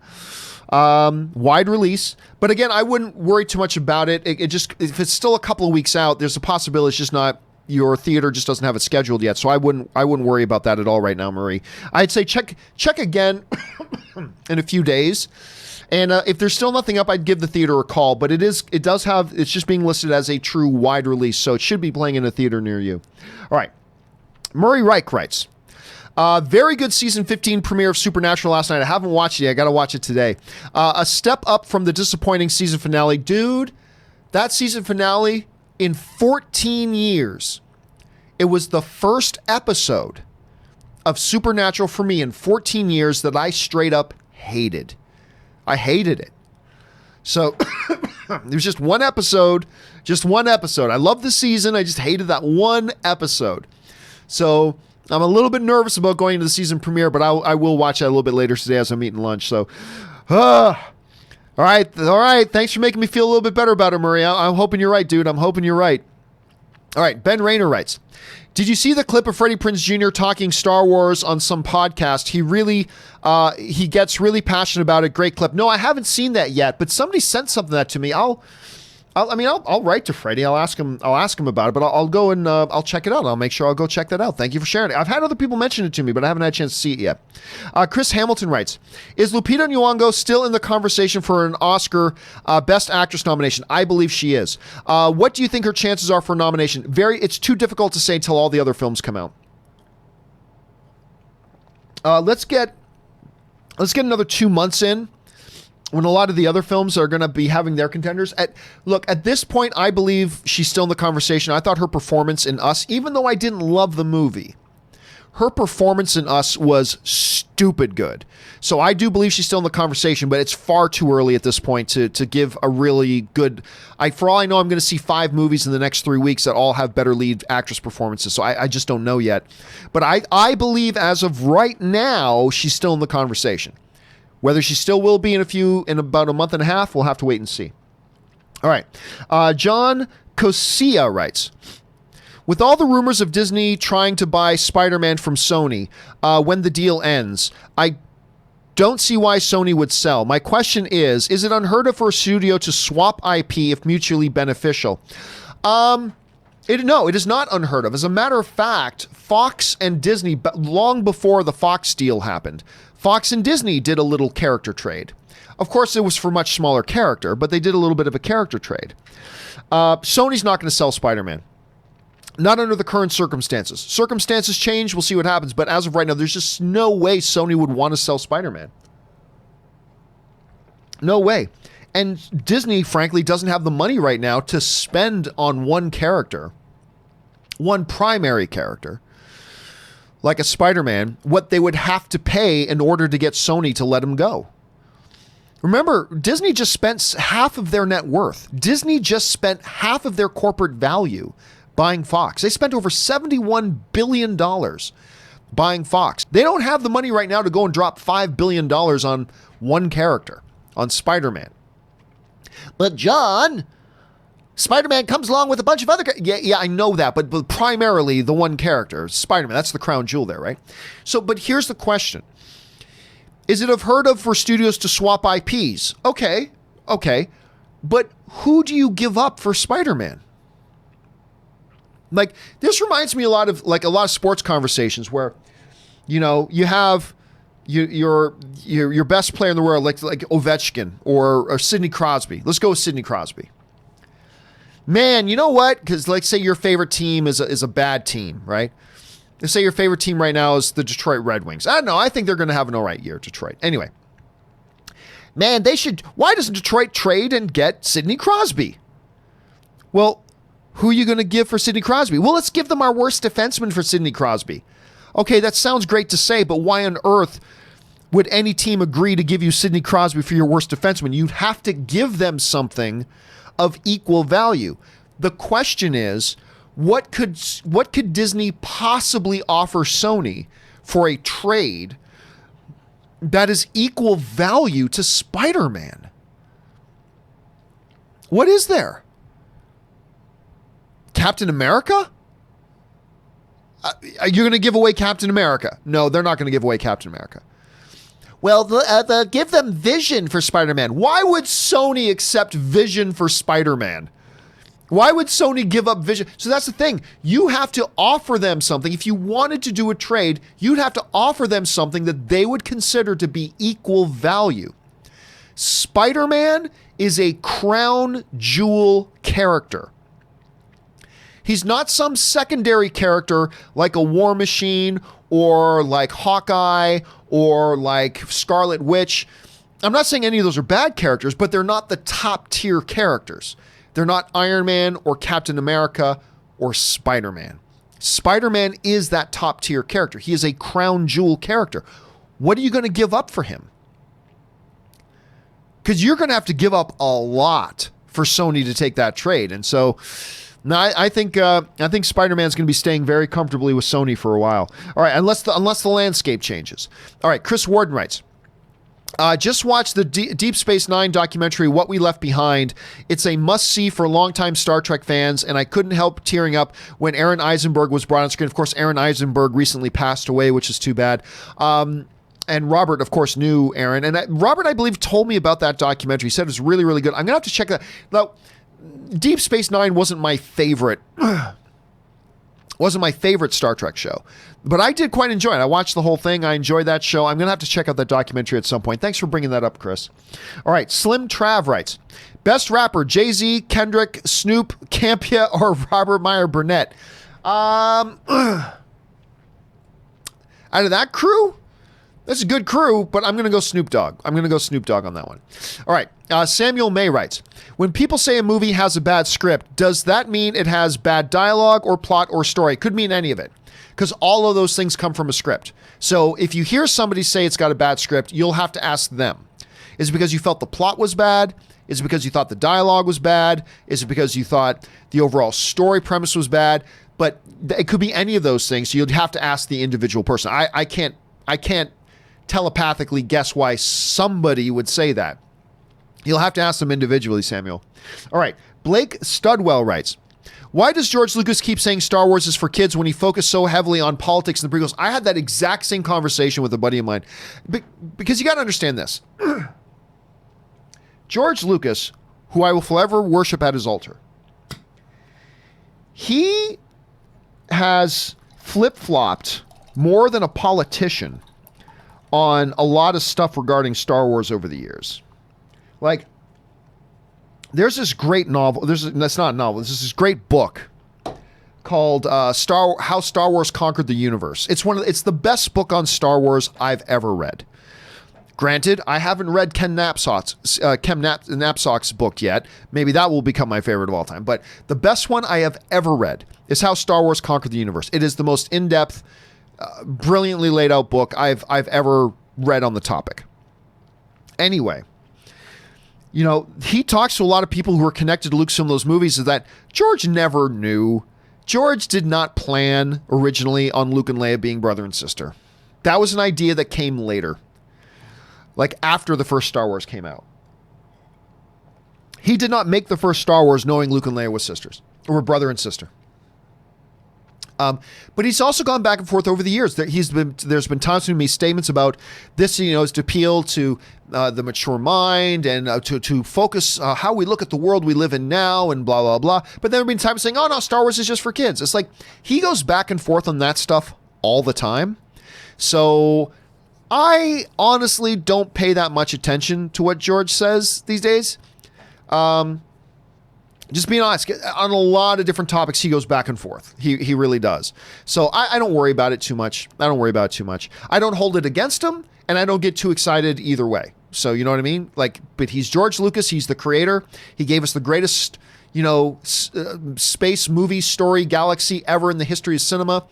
Wide release. But again, I wouldn't worry too much about it. It just, if it's still a couple of weeks out, there's a possibility it's just not, your theater just doesn't have it scheduled yet. So I wouldn't worry about that at all right now, Marie. I'd say check again in a few days. And if there's still nothing up, I'd give the theater a call. But it's just being listed as a true wide release. So it should be playing in a theater near you. All right. Murray Reich writes, very good season 15 premiere of Supernatural last night. I haven't watched it yet. I got to watch it today. A step up from the disappointing season finale. Dude, that season finale in 14 years, it was the first episode of Supernatural for me in 14 years that I straight up hated. I hated it. So there's just one episode. I love the season. I just hated that one episode. So I'm a little bit nervous about going to the season premiere, but I will watch that a little bit later today as I'm eating lunch. So, all right. Thanks for making me feel a little bit better about it, Murray. I'm hoping you're right, dude. I'm hoping you're right. All right, Ben Rayner writes, did you see the clip of Freddie Prinze Jr. talking Star Wars on some podcast? He gets really passionate about it. Great clip. No, I haven't seen that yet, but somebody sent something that to me. I'll write to Freddie. I'll ask him about it, but I'll go and I'll check it out. I'll make sure I'll go check that out. Thank you for sharing it. I've had other people mention it to me, but I haven't had a chance to see it yet. Chris Hamilton writes, is Lupita Nyong'o still in the conversation for an Oscar Best Actress nomination? I believe she is. What do you think her chances are for a nomination? It's too difficult to say till all the other films come out. Let's get another 2 months in, when a lot of the other films are going to be having their contenders. At this point, I believe she's still in the conversation. I thought her performance in Us, even though I didn't love the movie, her performance in Us was stupid good. So I do believe she's still in the conversation, but it's far too early at this point to give a really good... For all I know, I'm going to see 5 movies in the next 3 weeks that all have better lead actress performances, so I just don't know yet. But I believe as of right now, she's still in the conversation. Whether she still will be in about a month and a half, we'll have to wait and see. All right. John Campea writes, with all the rumors of Disney trying to buy Spider-Man from Sony when the deal ends, I don't see why Sony would sell. My question is it unheard of for a studio to swap IP if mutually beneficial? No, it is not unheard of. As a matter of fact, Fox and Disney, long before the Fox deal happened, Fox and Disney did a little character trade. Of course, it was for much smaller character, but they did a little bit of a character trade. Sony's not going to sell Spider-Man. Not under the current circumstances. Circumstances change, we'll see what happens, but as of right now, there's just no way Sony would want to sell Spider-Man. No way. And Disney, frankly, doesn't have the money right now to spend on one character, one primary character, like a Spider-Man, what they would have to pay in order to get Sony to let him go. Remember, Disney just spent half of their net worth. Disney just spent half of their corporate value buying Fox. They spent over $71 billion buying Fox. They don't have the money right now to go and drop $5 billion on one character, on Spider-Man. But John, Spider-Man comes along with a bunch of other... Yeah, I know that, but primarily the one character, Spider-Man. That's the crown jewel there, right? So, but here's the question. Is it unheard of for studios to swap IPs? Okay. But who do you give up for Spider-Man? Like, this reminds me a lot of sports conversations where, you have your best player in the world, like Ovechkin or Sidney Crosby. Let's go with Sidney Crosby. Man, you know what? Because, say your favorite team is a bad team, right? Let's say your favorite team right now is the Detroit Red Wings. I don't know. I think they're going to have an all right year, Detroit. Anyway, man, why doesn't Detroit trade and get Sidney Crosby? Well, who are you going to give for Sidney Crosby? Well, let's give them our worst defenseman for Sidney Crosby. Okay, that sounds great to say, but why on earth would any team agree to give you Sidney Crosby for your worst defenseman? You'd have to give them something of equal value. The question is, what could Disney possibly offer Sony for a trade that is equal value to Spider-Man? What is there? Captain America? You're going to give away Captain America? No, they're not going to give away Captain America. Well, give them Vision for Spider-Man. Why would Sony accept Vision for Spider-Man? Why would Sony give up Vision? So that's the thing. You have to offer them something. If you wanted to do a trade, you'd have to offer them something that they would consider to be equal value. Spider-Man is a crown jewel character. He's not some secondary character like a War Machine or like Hawkeye or like Scarlet Witch. I'm not saying any of those are bad characters, but they're not the top tier characters. They're not Iron Man or Captain America or Spider-Man. Spider-Man is that top tier character. He is a crown jewel character. What are you going to give up for him? Because you're going to have to give up a lot for Sony to take that trade. And so... No, I think Spider-Man's going to be staying very comfortably with Sony for a while. All right, unless the landscape changes. All right, Chris Warden writes, Just watch the Deep Space Nine documentary, What We Left Behind. It's a must-see for longtime Star Trek fans, and I couldn't help tearing up when Aaron Eisenberg was brought on screen. Of course, Aaron Eisenberg recently passed away, which is too bad. And Robert, of course, knew Aaron. And Robert, I believe, told me about that documentary. He said it was really, really good. I'm going to have to check that. Now, Deep Space Nine wasn't my favorite Star Trek show, but I did quite enjoy it. I watched the whole thing. I enjoyed that show. I'm going to have to check out that documentary at some point. Thanks for bringing that up, Chris. All right, Slim Trav writes, best rapper, Jay-Z, Kendrick, Snoop, Campea, or Robert Meyer Burnett? Out of that crew? That's a good crew, but I'm going to go Snoop Dogg. I'm going to go Snoop Dogg on that one. All right. Samuel May writes, when people say a movie has a bad script, does that mean it has bad dialogue or plot or story? It could mean any of it, because all of those things come from a script. So if you hear somebody say it's got a bad script, you'll have to ask them. Is it because you felt the plot was bad? Is it because you thought the dialogue was bad? Is it because you thought the overall story premise was bad? But it could be any of those things. So you'd have to ask the individual person. I can't telepathically guess why somebody would say that. You'll have to ask them individually, Samuel. All right. Blake Studwell writes, why does George Lucas keep saying Star Wars is for kids when he focused so heavily on politics in the prequels? I had that exact same conversation with a buddy of mine. Because you got to understand this. George Lucas, who I will forever worship at his altar, he has flip-flopped more than a politician on a lot of stuff regarding Star Wars over the years. Like, there's this great novel. That's not a novel. There's this great book called How Star Wars Conquered the Universe. It's the best book on Star Wars I've ever read. Granted, I haven't read Ken Knapsack's book yet. Maybe that will become my favorite of all time. But the best one I have ever read is How Star Wars Conquered the Universe. It is the most in-depth, brilliantly laid out book I've ever read on the topic. Anyway, you know, he talks to a lot of people who are connected to Lucasfilm, those movies, is that George never knew. George did not plan originally on Luke and Leia being brother and sister. That was an idea that came later, like after the first Star Wars came out. He did not make the first Star Wars knowing Luke and Leia were sisters, or were brother and sister. But he's also gone back and forth over the years. There's been times when he made statements about this, you know, is to appeal to the mature mind and to focus how we look at the world we live in now and blah, blah, blah. But there have been times saying, oh, no, Star Wars is just for kids. It's like he goes back and forth on that stuff all the time. So I honestly don't pay that much attention to what George says these days. Just being honest, on a lot of different topics, he goes back and forth. He really does. So I don't worry about it too much. I don't hold it against him, and I don't get too excited either way. So you know what I mean? Like, but he's George Lucas. He's the creator. He gave us the greatest, you know, space movie story galaxy ever in the history of cinema.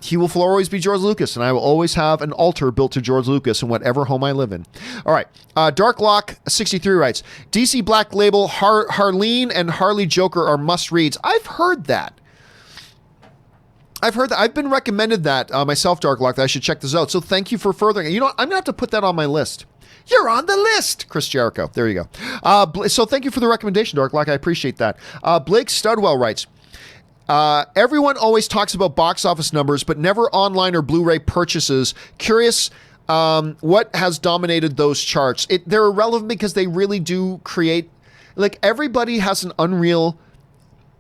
He will always be George Lucas, and I will always have an altar built to George Lucas in whatever home I live in. All right. Darklock63 writes, DC Black Label, Harleen and Harley Joker are must-reads. I've heard that. I've been recommended that myself, Darklock, that I should check this out. So thank you for furthering it. You know what? I'm going to have to put that on my list. You're on the list, Chris Jericho. There you go. So thank you for the recommendation, Darklock. I appreciate that. Blake Studwell writes, everyone always talks about box office numbers, but never online or Blu-ray purchases. Curious what has dominated those charts. They're irrelevant because they really do create, like, everybody has an unreal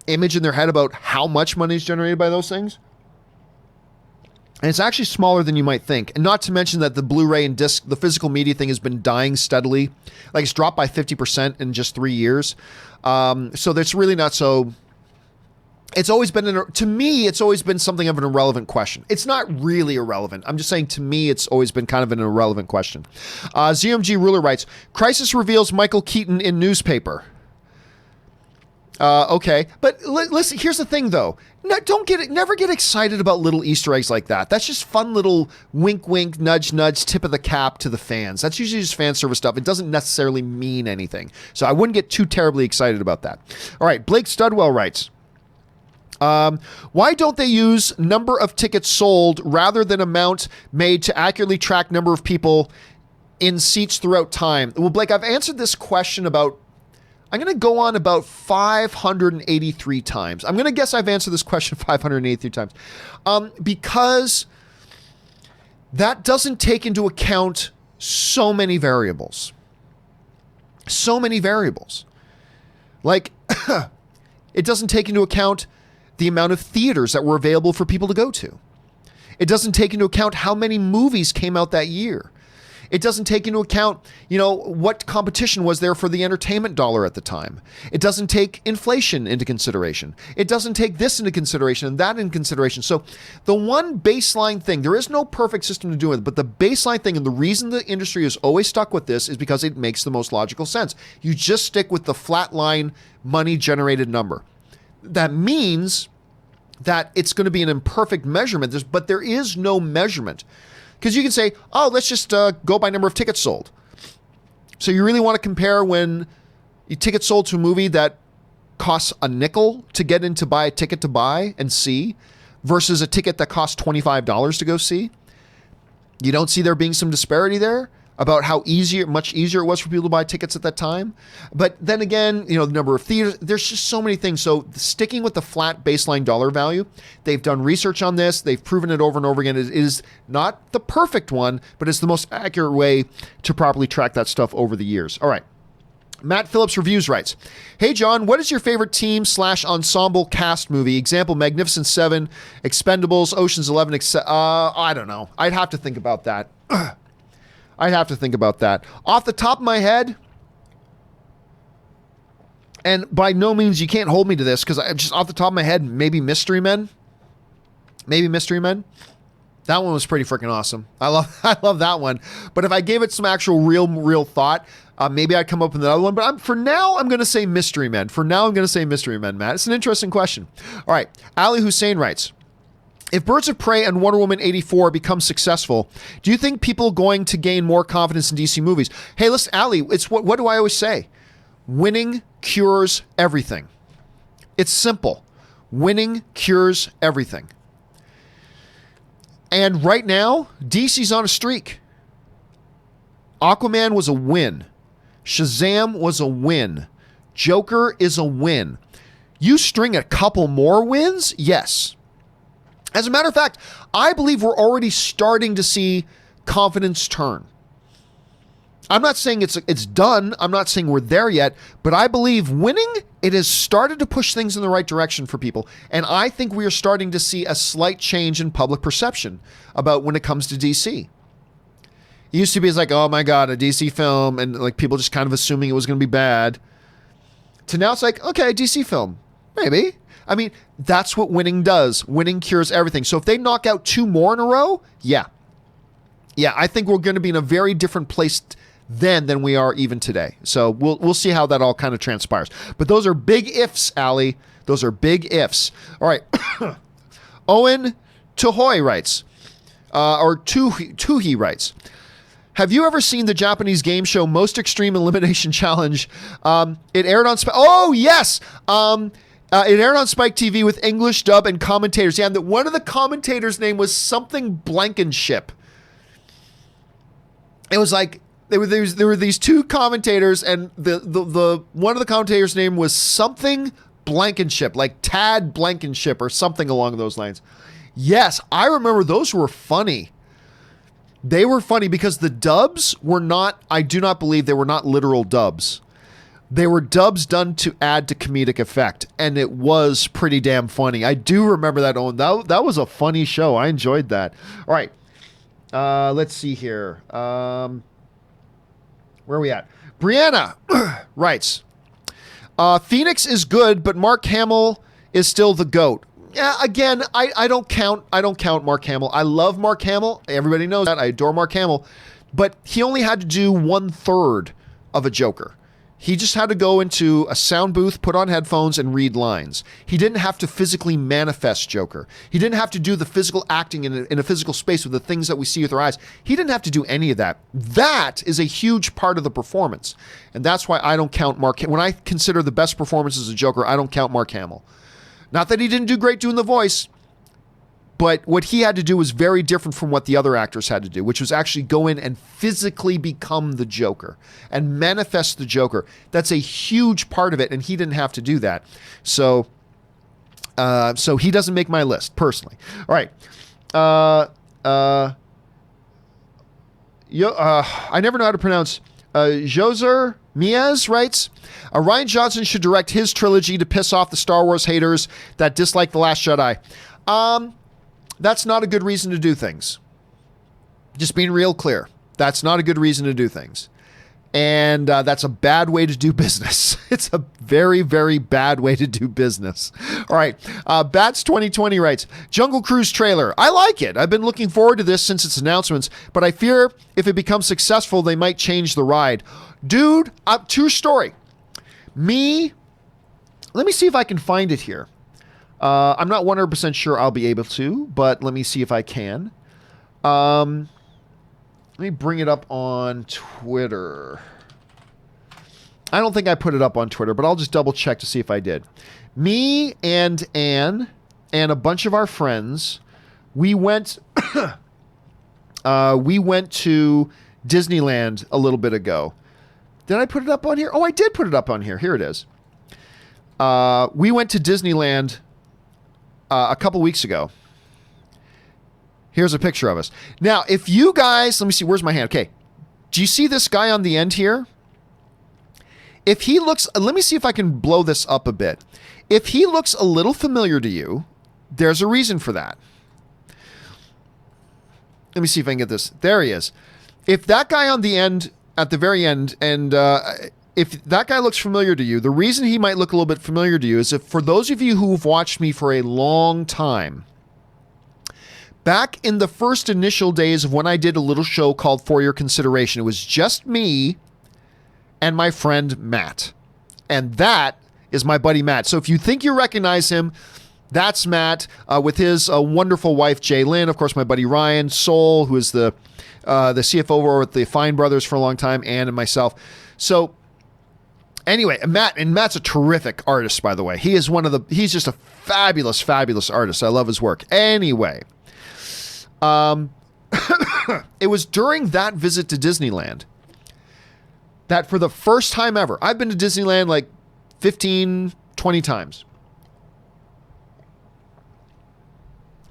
image in their head about how much money is generated by those things. And it's actually smaller than you might think. And not to mention that the Blu-ray and disc, the physical media thing has been dying steadily. Like, it's dropped by 50% in just 3 years. So that's really not so... It's always been, to me, it's always been something of an irrelevant question. It's not really irrelevant. I'm just saying, to me, it's always been kind of an irrelevant question. ZMG Ruler writes, Crisis reveals Michael Keaton in newspaper. Okay, but listen, here's the thing, though. Never get excited about little Easter eggs like that. That's just fun little wink, wink, nudge, nudge, tip of the cap to the fans. That's usually just fan service stuff. It doesn't necessarily mean anything. So I wouldn't get too terribly excited about that. All right, Blake Studwell writes, why don't they use number of tickets sold rather than amount made to accurately track number of people in seats throughout time. Well, Blake, I've answered this question about, I'm going to go on about 583 times. I'm going to guess I've answered this question 583 times. Because that doesn't take into account so many variables. So many variables. Like, it doesn't take into account the amount of theaters that were available for people to go to. It doesn't take into account how many movies came out that year. It doesn't take into account, what competition was there for the entertainment dollar at the time. It doesn't take inflation into consideration. It doesn't take this into consideration and that into consideration. So the one baseline thing, there is no perfect system to do it, but the baseline thing, and the reason the industry is always stuck with this, is because it makes the most logical sense. You just stick with the flat line money generated number. That means that it's going to be an imperfect measurement, but there is no measurement. Because you can say, oh, let's just go by number of tickets sold. So you really want to compare when you tickets sold to a movie that costs a nickel to get in to buy a ticket to buy and see versus a ticket that costs $25 to go see? You don't see there being some disparity there about how much easier it was for people to buy tickets at that time. But then again, the number of theaters, there's just so many things. So sticking with the flat baseline dollar value, they've done research on this. They've proven it over and over again. It is not the perfect one, but it's the most accurate way to properly track that stuff over the years. All right. Matt Phillips Reviews writes, hey, John, what is your favorite team/ensemble cast movie? Example, Magnificent Seven, Expendables, Ocean's 11, I don't know. I'd have to think about that. Off the top of my head, and by no means you can't hold me to this, because I just off the top of my head, maybe Mystery Men. That one was pretty freaking awesome. I love that one. But if I gave it some actual real thought, maybe I'd come up with another one. But for now, I'm going to say Mystery Men. Matt. It's an interesting question. All right. Ali Hussein writes, if Birds of Prey and Wonder Woman 84 become successful, do you think people are going to gain more confidence in DC movies? Hey, listen, Ali, it's what do I always say? Winning cures everything. It's simple. Winning cures everything. And right now, DC's on a streak. Aquaman was a win. Shazam was a win. Joker is a win. You string a couple more wins? Yes. As a matter of fact, I believe we're already starting to see confidence turn. I'm not saying it's done. I'm not saying we're there yet, but I believe winning, it has started to push things in the right direction for people. And I think we are starting to see a slight change in public perception about when it comes to DC. It used to be like, oh my God, a DC film, and like people just kind of assuming it was going to be bad. To now it's like, okay, DC film, maybe. I mean, that's what winning does. Winning cures everything. So if they knock out 2 more in a row, yeah, I think we're going to be in a very different place then than we are even today. So we'll see how that all kind of transpires. But those are big ifs, Ali. Those are big ifs. All right. Owen Tuhoy writes, Tuhi writes, have you ever seen the Japanese game show Most Extreme Elimination Challenge? It aired on oh yes. It aired on Spike TV with English dub and commentators. Yeah, and one of the commentators' name was something Blankenship. It was like there were these 2 commentators, and the one of the commentators' name was something Blankenship, like Tad Blankenship or something along those lines. Yes, I remember those were funny. They were funny because the dubs were not, I do not believe they were not literal dubs. They were dubs done to add to comedic effect, and it was pretty damn funny. I do remember that, Owen. That was a funny show. I enjoyed that. All right. Let's see here. Where are we at? Brianna writes, Phoenix is good, but Mark Hamill is still the GOAT. Yeah, again, I don't count Mark Hamill. I love Mark Hamill. Everybody knows that. I adore Mark Hamill. But he only had to do 1/3 of a Joker. He just had to go into a sound booth, put on headphones, and read lines. He didn't have to physically manifest Joker. He didn't have to do the physical acting in a physical space with the things that we see with our eyes. He didn't have to do any of that. That is a huge part of the performance. And that's why I don't count Mark. When I consider the best performances of Joker, I don't count Mark Hamill. Not that he didn't do great doing the voice, But what he had to do was very different from what the other actors had to do, which was actually go in and physically become the Joker and manifest the Joker. That's a huge part of it, and he didn't have to do that. So he doesn't make my list, personally. All right. I never know how to pronounce. Joser Miez writes, Rian Johnson should direct his trilogy to piss off the Star Wars haters that dislike The Last Jedi. That's not a good reason to do things. Just being real clear. That's not a good reason to do things. And that's a bad way to do business. It's a very, very bad way to do business. All right. Bats 2020 writes, Jungle Cruise trailer. I like it. I've been looking forward to this since its announcements, but I fear if it becomes successful, they might change the ride. Dude, true story. Let me see if I can find it here. I'm not 100% sure I'll be able to, but let me see if I can. Let me bring it up on Twitter. I don't think I put it up on Twitter, but I'll just double check to see if I did. Me and Anne and a bunch of our friends, we went to Disneyland a little bit ago. Did I put it up on here? Oh, I did put it up on here. Here it is. We went to Disneyland a couple weeks ago. Here's a picture of us. Now, if you guys, let me see, where's my hand? Okay. Do you see this guy on the end here? If he looks, let me see if I can blow this up a bit. If he looks a little familiar to you, there's a reason for that. Let me see if I can get this. There he is. If that guy on the end, at the very end, and if that guy looks familiar to you, the reason he might look a little bit familiar to you is if for those of you who've watched me for a long time, back in the first initial days of when I did a little show called For Your Consideration, it was just me and my friend Matt. And that is my buddy Matt. So if you think you recognize him, that's Matt with his wonderful wife, Jaylyn. Of course, my buddy Ryan Soul, who is the CFO over at the Fine Brothers for a long time, Ann and myself. So anyway, Matt's a terrific artist, by the way. He's just a fabulous, fabulous artist. I love his work. Anyway, it was during that visit to Disneyland that for the first time ever, I've been to Disneyland like 15, 20 times.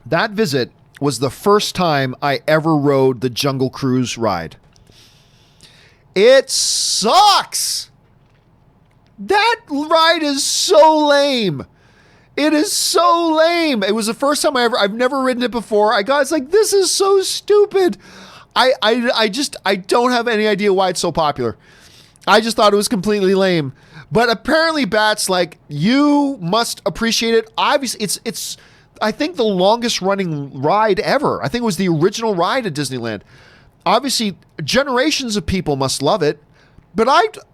That visit was the first time I ever rode the Jungle Cruise ride. It sucks! That ride is so lame. It is so lame. It was the first time I've never ridden it before. It's like, this is so stupid. I don't have any idea why it's so popular. I just thought it was completely lame. But apparently Bats, like, you must appreciate it. Obviously, it's I think the longest running ride ever. I think it was the original ride at Disneyland. Obviously, generations of people must love it. But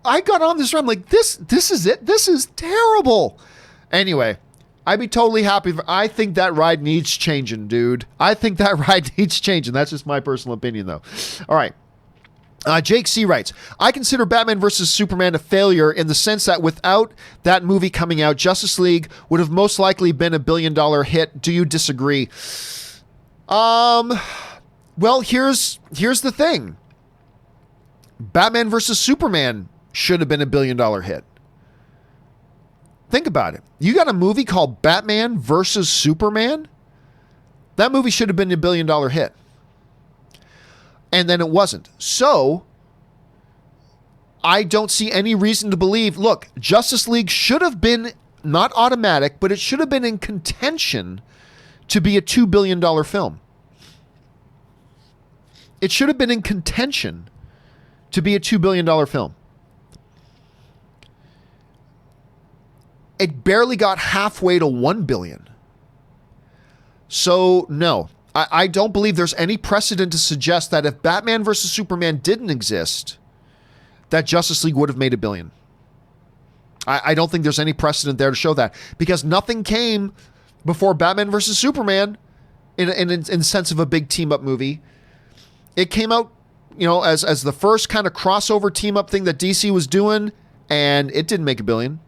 I got on this ride, I'm like, this is it. This is terrible. Anyway, I'd be totally happy. I think that ride needs changing, dude. I think that ride needs changing. That's just my personal opinion, though. All right. Jake C. writes, I consider Batman vs. Superman a failure in the sense that without that movie coming out, Justice League would have most likely been $1 billion hit. Do you disagree? Well, here's the thing. Batman vs. Superman should have been $1 billion hit. Think about it. You got a movie called Batman vs. Superman? That movie should have been $1 billion hit. And then it wasn't. So, I don't see any reason to believe, look, Justice League should have been not automatic, but it should have been in contention to be a $2 billion film. It should have been in contention to be a $2 billion film. It barely got halfway to $1 billion. So, no. I don't believe there's any precedent to suggest that if Batman vs. Superman didn't exist, that Justice League would have made $1 billion. I don't think there's any precedent there to show that, because nothing came before Batman vs. Superman in the sense of a big team-up movie. It came out, as the first kind of crossover team-up thing that DC was doing, and it didn't make $1 billion.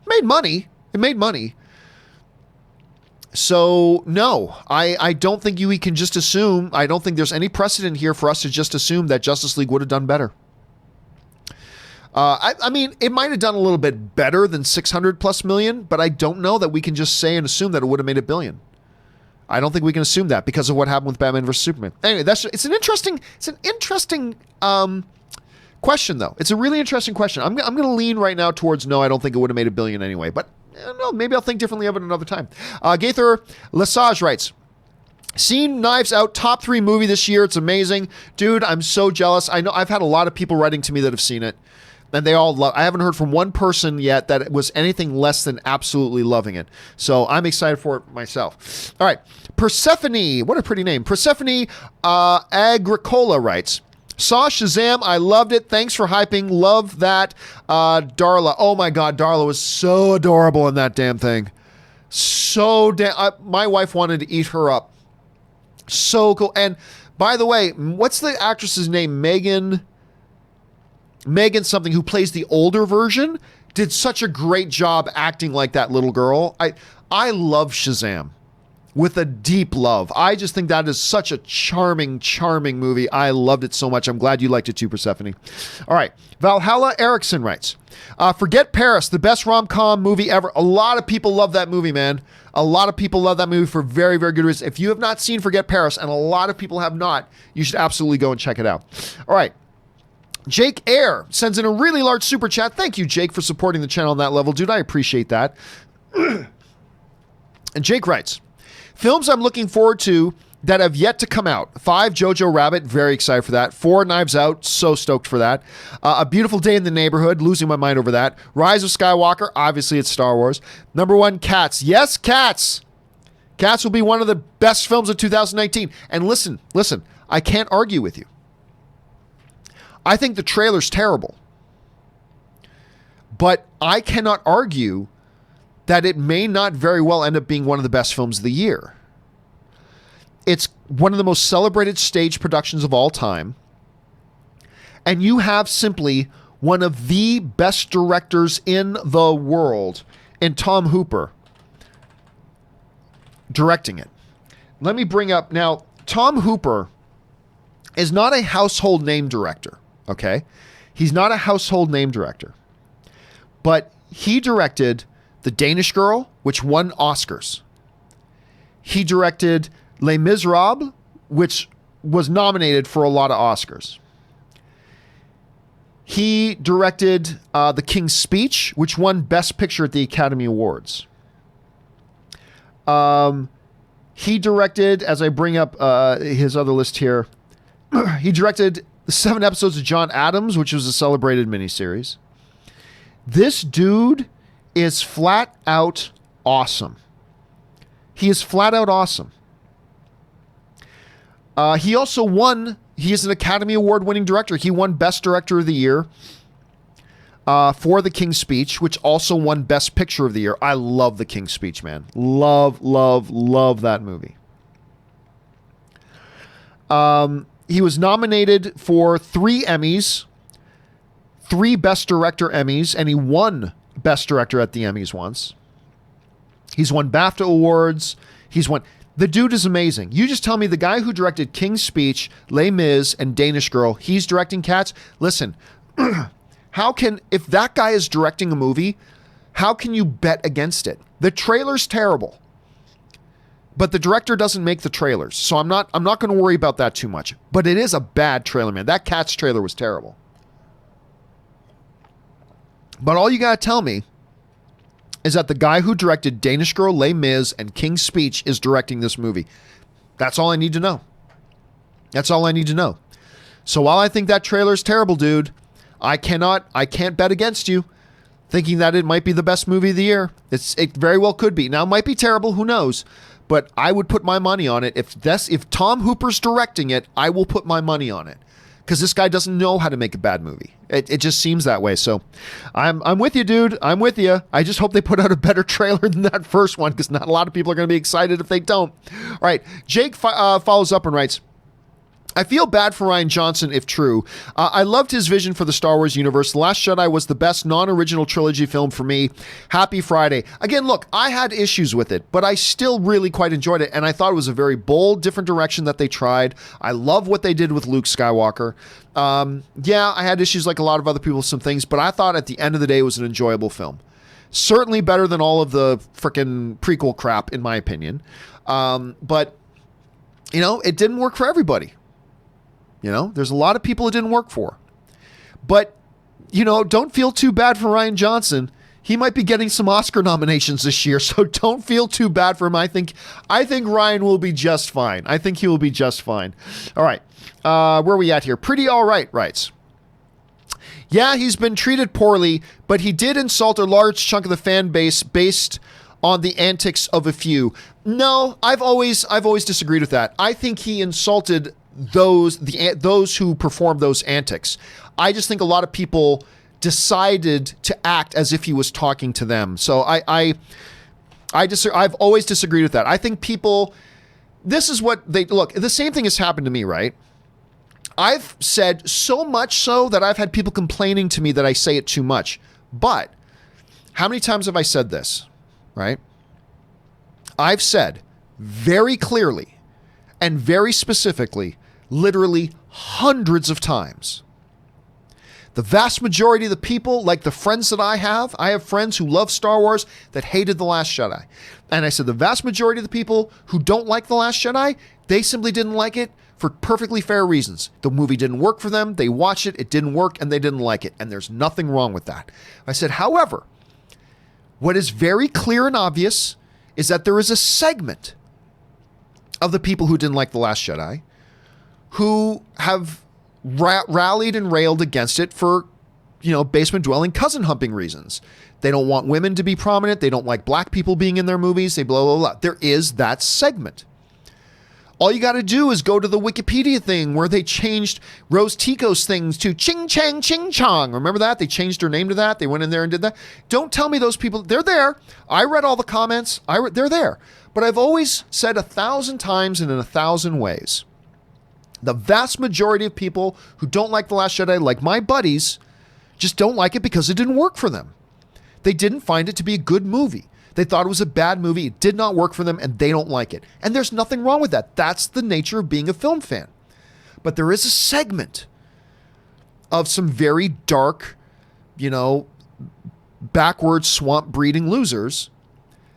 It made money. So no, I don't think we can just assume. I don't think there's any precedent here for us to just assume that Justice League would have done better. I mean, it might have done a little bit better than 600 plus million, but I don't know that we can just say and assume that it would have made $1 billion. I don't think we can assume that because of what happened with Batman vs Superman. Anyway, it's an interesting question though. It's a really interesting question. I'm going to lean right now towards no. I don't think it would have made $1 billion anyway, but I don't know. Maybe I'll think differently of it another time. Gaither Lesage writes, seen Knives Out top 3 movie this year. It's amazing. Dude, I'm so jealous. I know I've had a lot of people writing to me that have seen it. And they all love. I haven't heard from one person yet that it was anything less than absolutely loving it. So I'm excited for it myself. All right. Persephone. What a pretty name. Persephone Agricola writes, saw Shazam. I loved it. Thanks for hyping. Love that. Darla. Oh my God. Darla was so adorable in that damn thing. So my wife wanted to eat her up. So cool. And by the way, what's the actress's name? Megan something, who plays the older version, did such a great job acting like that little girl. I love Shazam with a deep love. I just think that is such a charming movie. I loved it so much. I'm glad you liked it too, Persephone. All right. Valhalla Erickson writes, Forget Paris, the best rom-com movie ever. A lot of people love that movie, man. A lot of people love that movie for very, very good reasons. If you have not seen Forget Paris, and a lot of people have not, you should absolutely go and check it out. All right. Jake Air sends in a really large super chat. Thank you, Jake, for supporting the channel on that level. Dude, I appreciate that. And Jake writes, films I'm looking forward to that have yet to come out. 5, Jojo Rabbit, very excited for that. 4, Knives Out, so stoked for that. A Beautiful Day in the Neighborhood, losing my mind over that. Rise of Skywalker, obviously it's Star Wars. Number 1, Cats. Yes, Cats. Cats will be one of the best films of 2019. And listen, I can't argue with you. I think the trailer's terrible. But I cannot argue that it may not very well end up being one of the best films of the year. It's one of the most celebrated stage productions of all time. And you have simply one of the best directors in the world in Tom Hooper directing it. Let me bring up now, Tom Hooper is not a household name director. Okay, he's not a household name director, but he directed The Danish Girl, which won Oscars. He directed Les Miserables, which was nominated for a lot of Oscars. He directed The King's Speech, which won Best Picture at the Academy Awards. He directed, as I bring up his other list here, he directed the 7 episodes of John Adams, which was a celebrated miniseries. This dude is flat out awesome. He is flat out awesome. He also won, he is an Academy Award winning director. He won Best Director of the Year for The King's Speech, which also won Best Picture of the Year. I love The King's Speech, man. Love that movie. He was nominated for 3 Emmys, 3 Best Director Emmys, and he won Best Director at the Emmys once. He's won BAFTA Awards. The dude is amazing. You just tell me the guy who directed King's Speech, Les Mis, and Danish Girl, he's directing Cats. Listen, if that guy is directing a movie, how can you bet against it? The trailer's terrible. But the director doesn't make the trailers, so I'm not going to worry about that too much. But it is a bad trailer, man. That Cats trailer was terrible. But all you got to tell me is that the guy who directed Danish Girl, Les Mis, and King's Speech is directing this movie. That's all I need to know. That's all I need to know. So while I think that trailer is terrible, dude, I can't bet against you thinking that it might be the best movie of the year. It very well could be. Now, it might be terrible, who knows? But I would put my money on it. If Tom Hooper's directing it, I will put my money on it. Because this guy doesn't know how to make a bad movie. It just seems that way. So I'm with you, dude. I'm with you. I just hope they put out a better trailer than that first one, because not a lot of people are going to be excited if they don't. All right. Jake follows up and writes, I feel bad for Rian Johnson if true. I loved his vision for the Star Wars universe. The Last Jedi was the best non-original trilogy film for me. Happy Friday. Again, look, I had issues with it, but I still really quite enjoyed it, and I thought it was a very bold, different direction that they tried. I love what they did with Luke Skywalker. Yeah, I had issues like a lot of other people with some things, but I thought at the end of the day it was an enjoyable film. Certainly better than all of the frickin' prequel crap, in my opinion. But, it didn't work for everybody. There's a lot of people it didn't work for. But, don't feel too bad for Rian Johnson. He might be getting some Oscar nominations this year, so don't feel too bad for him. I think Ryan will be just fine. I think he will be just fine. All right. Where are we at here? Pretty All Right writes, yeah, he's been treated poorly, but he did insult a large chunk of the fan base based on the antics of a few. No, I've always disagreed with that. I think he insulted those who performed those antics. I just think a lot of people decided to act as if he was talking to them. So I've always disagreed with that. I think people, this is what they look. The same thing has happened to me, right? I've said so much so that I've had people complaining to me that I say it too much. But how many times have I said this, right? I've said very clearly and very specifically, literally hundreds of times, the vast majority of the people, like the friends that I have friends who love Star Wars that hated The Last Jedi. And I said the vast majority of the people who don't like The Last Jedi, they simply didn't like it for perfectly fair reasons. The movie didn't work for them. They watched it. It didn't work and they didn't like it. And there's nothing wrong with that. I said, however, what is very clear and obvious is that there is a segment of the people who didn't like The Last Jedi who have rallied and railed against it for, basement dwelling cousin humping reasons. They don't want women to be prominent. They don't like black people being in their movies. They blah, blah, blah. There is that segment. All you got to do is go to the Wikipedia thing where they changed Rose Tico's things to Ching Chang Ching Chong. Remember that? They changed her name to that. They went in there and did that. Don't tell me those people, they're there. I read all the comments. They're there. But I've always said 1,000 times and in 1,000 ways, the vast majority of people who don't like The Last Jedi, like my buddies, just don't like it because it didn't work for them. They didn't find it to be a good movie. They thought it was a bad movie. It did not work for them, and they don't like it. And there's nothing wrong with that. That's the nature of being a film fan. But there is a segment of some very dark, backward swamp breeding losers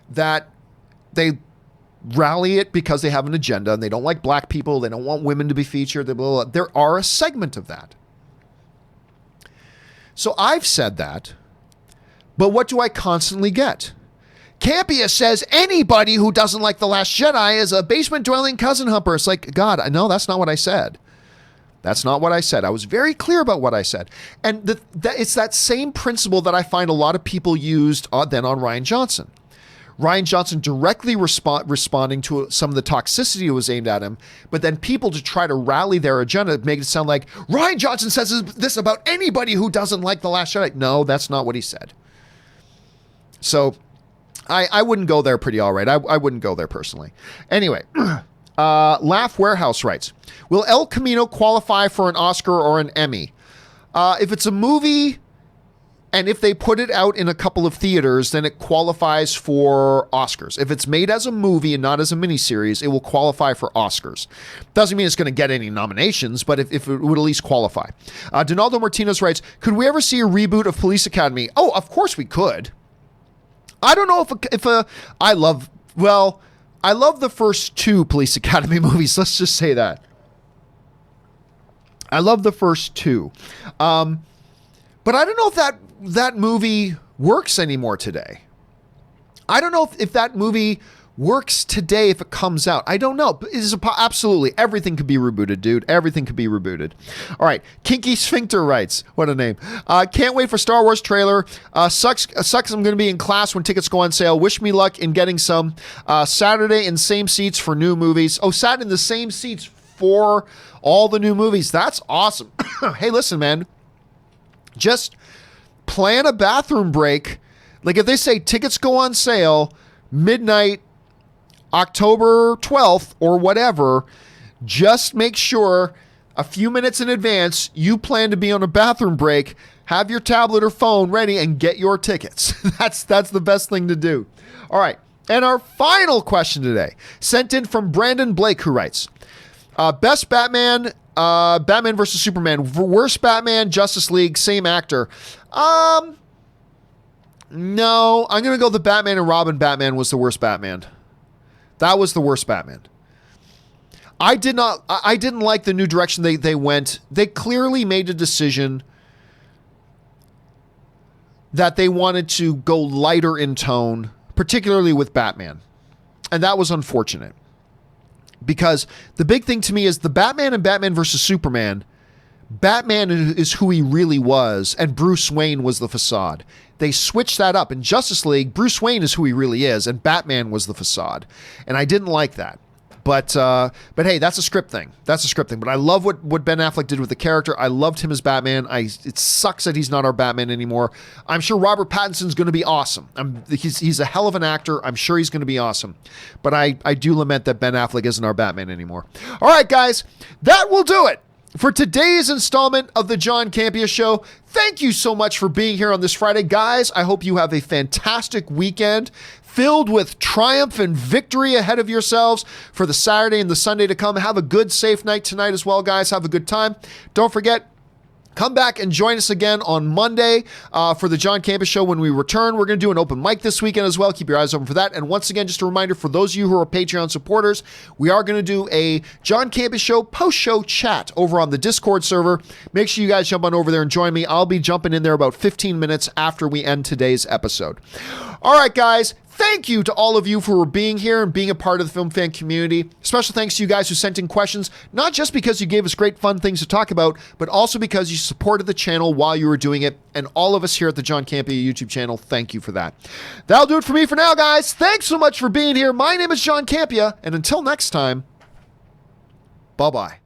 that they rally it because they have an agenda and they don't like black people. They don't want women to be featured. Blah, blah, blah. There are a segment of that. So I've said that, but what do I constantly get? Campea says anybody who doesn't like The Last Jedi is a basement-dwelling cousin humper. It's like, God, I know that's not what I said. That's not what I said. I was very clear about what I said. And it's that same principle that I find a lot of people used then on Rian Johnson. Rian Johnson directly responding to some of the toxicity that was aimed at him, but then people to try to rally their agenda make it sound like Rian Johnson says this about anybody who doesn't like The Last Jedi. No, that's not what he said. So I wouldn't go there. Pretty all right. I wouldn't go there personally. Anyway, Laugh Warehouse writes, will El Camino qualify for an Oscar or an Emmy? If it's a movie and if they put it out in a couple of theaters, then it qualifies for Oscars. If it's made as a movie and not as a miniseries, it will qualify for Oscars. Doesn't mean it's going to get any nominations, but if it would at least qualify. Donaldo Martinez writes, could we ever see a reboot of Police Academy? Oh, of course we could. I don't know I love the first two Police Academy movies. Let's just say that. I love the first two. But I don't know if that movie works anymore today. I don't know if that movie works today if it comes out. I don't know. Absolutely. Everything could be rebooted, dude. Everything could be rebooted. All right. Kinky Sphincter writes, what a name. Can't wait for Star Wars trailer. Sucks I'm going to be in class when tickets go on sale. Wish me luck in getting some. Saturday in same seats for new movies. Oh, sat in the same seats for all the new movies. That's awesome. Hey, listen, man. Just plan a bathroom break. Like if they say tickets go on sale midnight, October 12th or whatever, just make sure a few minutes in advance you plan to be on a bathroom break, have your tablet or phone ready, and get your tickets. That's the best thing to do. All right. And our final question today, sent in from Brandon Blake, who writes, best Batman, Batman versus Superman, worst Batman, Justice League, same actor. No, I'm going to go the Batman and Robin Batman was the worst Batman. That was the worst Batman. I didn't like the new direction they went. They clearly made a decision that they wanted to go lighter in tone, particularly with Batman. And that was unfortunate. Because the big thing to me is the Batman and Batman versus Superman, Batman is who he really was, and Bruce Wayne was the facade. They switched that up. In Justice League, Bruce Wayne is who he really is, and Batman was the facade. And I didn't like that. But hey, that's a script thing. But I love what Ben Affleck did with the character. I loved him as Batman. It sucks that he's not our Batman anymore. I'm sure Robert Pattinson's going to be awesome. He's a hell of an actor. I'm sure he's going to be awesome. But I do lament that Ben Affleck isn't our Batman anymore. All right, guys, that will do it for today's installment of the John Campea Show. Thank you so much for being here on this Friday. Guys, I hope you have a fantastic weekend filled with triumph and victory ahead of yourselves for the Saturday and the Sunday to come. Have a good, safe night tonight as well, guys. Have a good time. Don't forget, come back and join us again on Monday for the John Campea Show when we return. We're going to do an open mic this weekend as well. Keep your eyes open for that. And once again, just a reminder for those of you who are Patreon supporters, we are going to do a John Campea Show post-show chat over on the Discord server. Make sure you guys jump on over there and join me. I'll be jumping in there about 15 minutes after we end today's episode. All right, guys. Thank you to all of you for being here and being a part of the film fan community. Special thanks to you guys who sent in questions, not just because you gave us great fun things to talk about, but also because you supported the channel while you were doing it. And all of us here at the John Campea YouTube channel, thank you for that. That'll do it for me for now, guys. Thanks so much for being here. My name is John Campea, and until next time, bye-bye.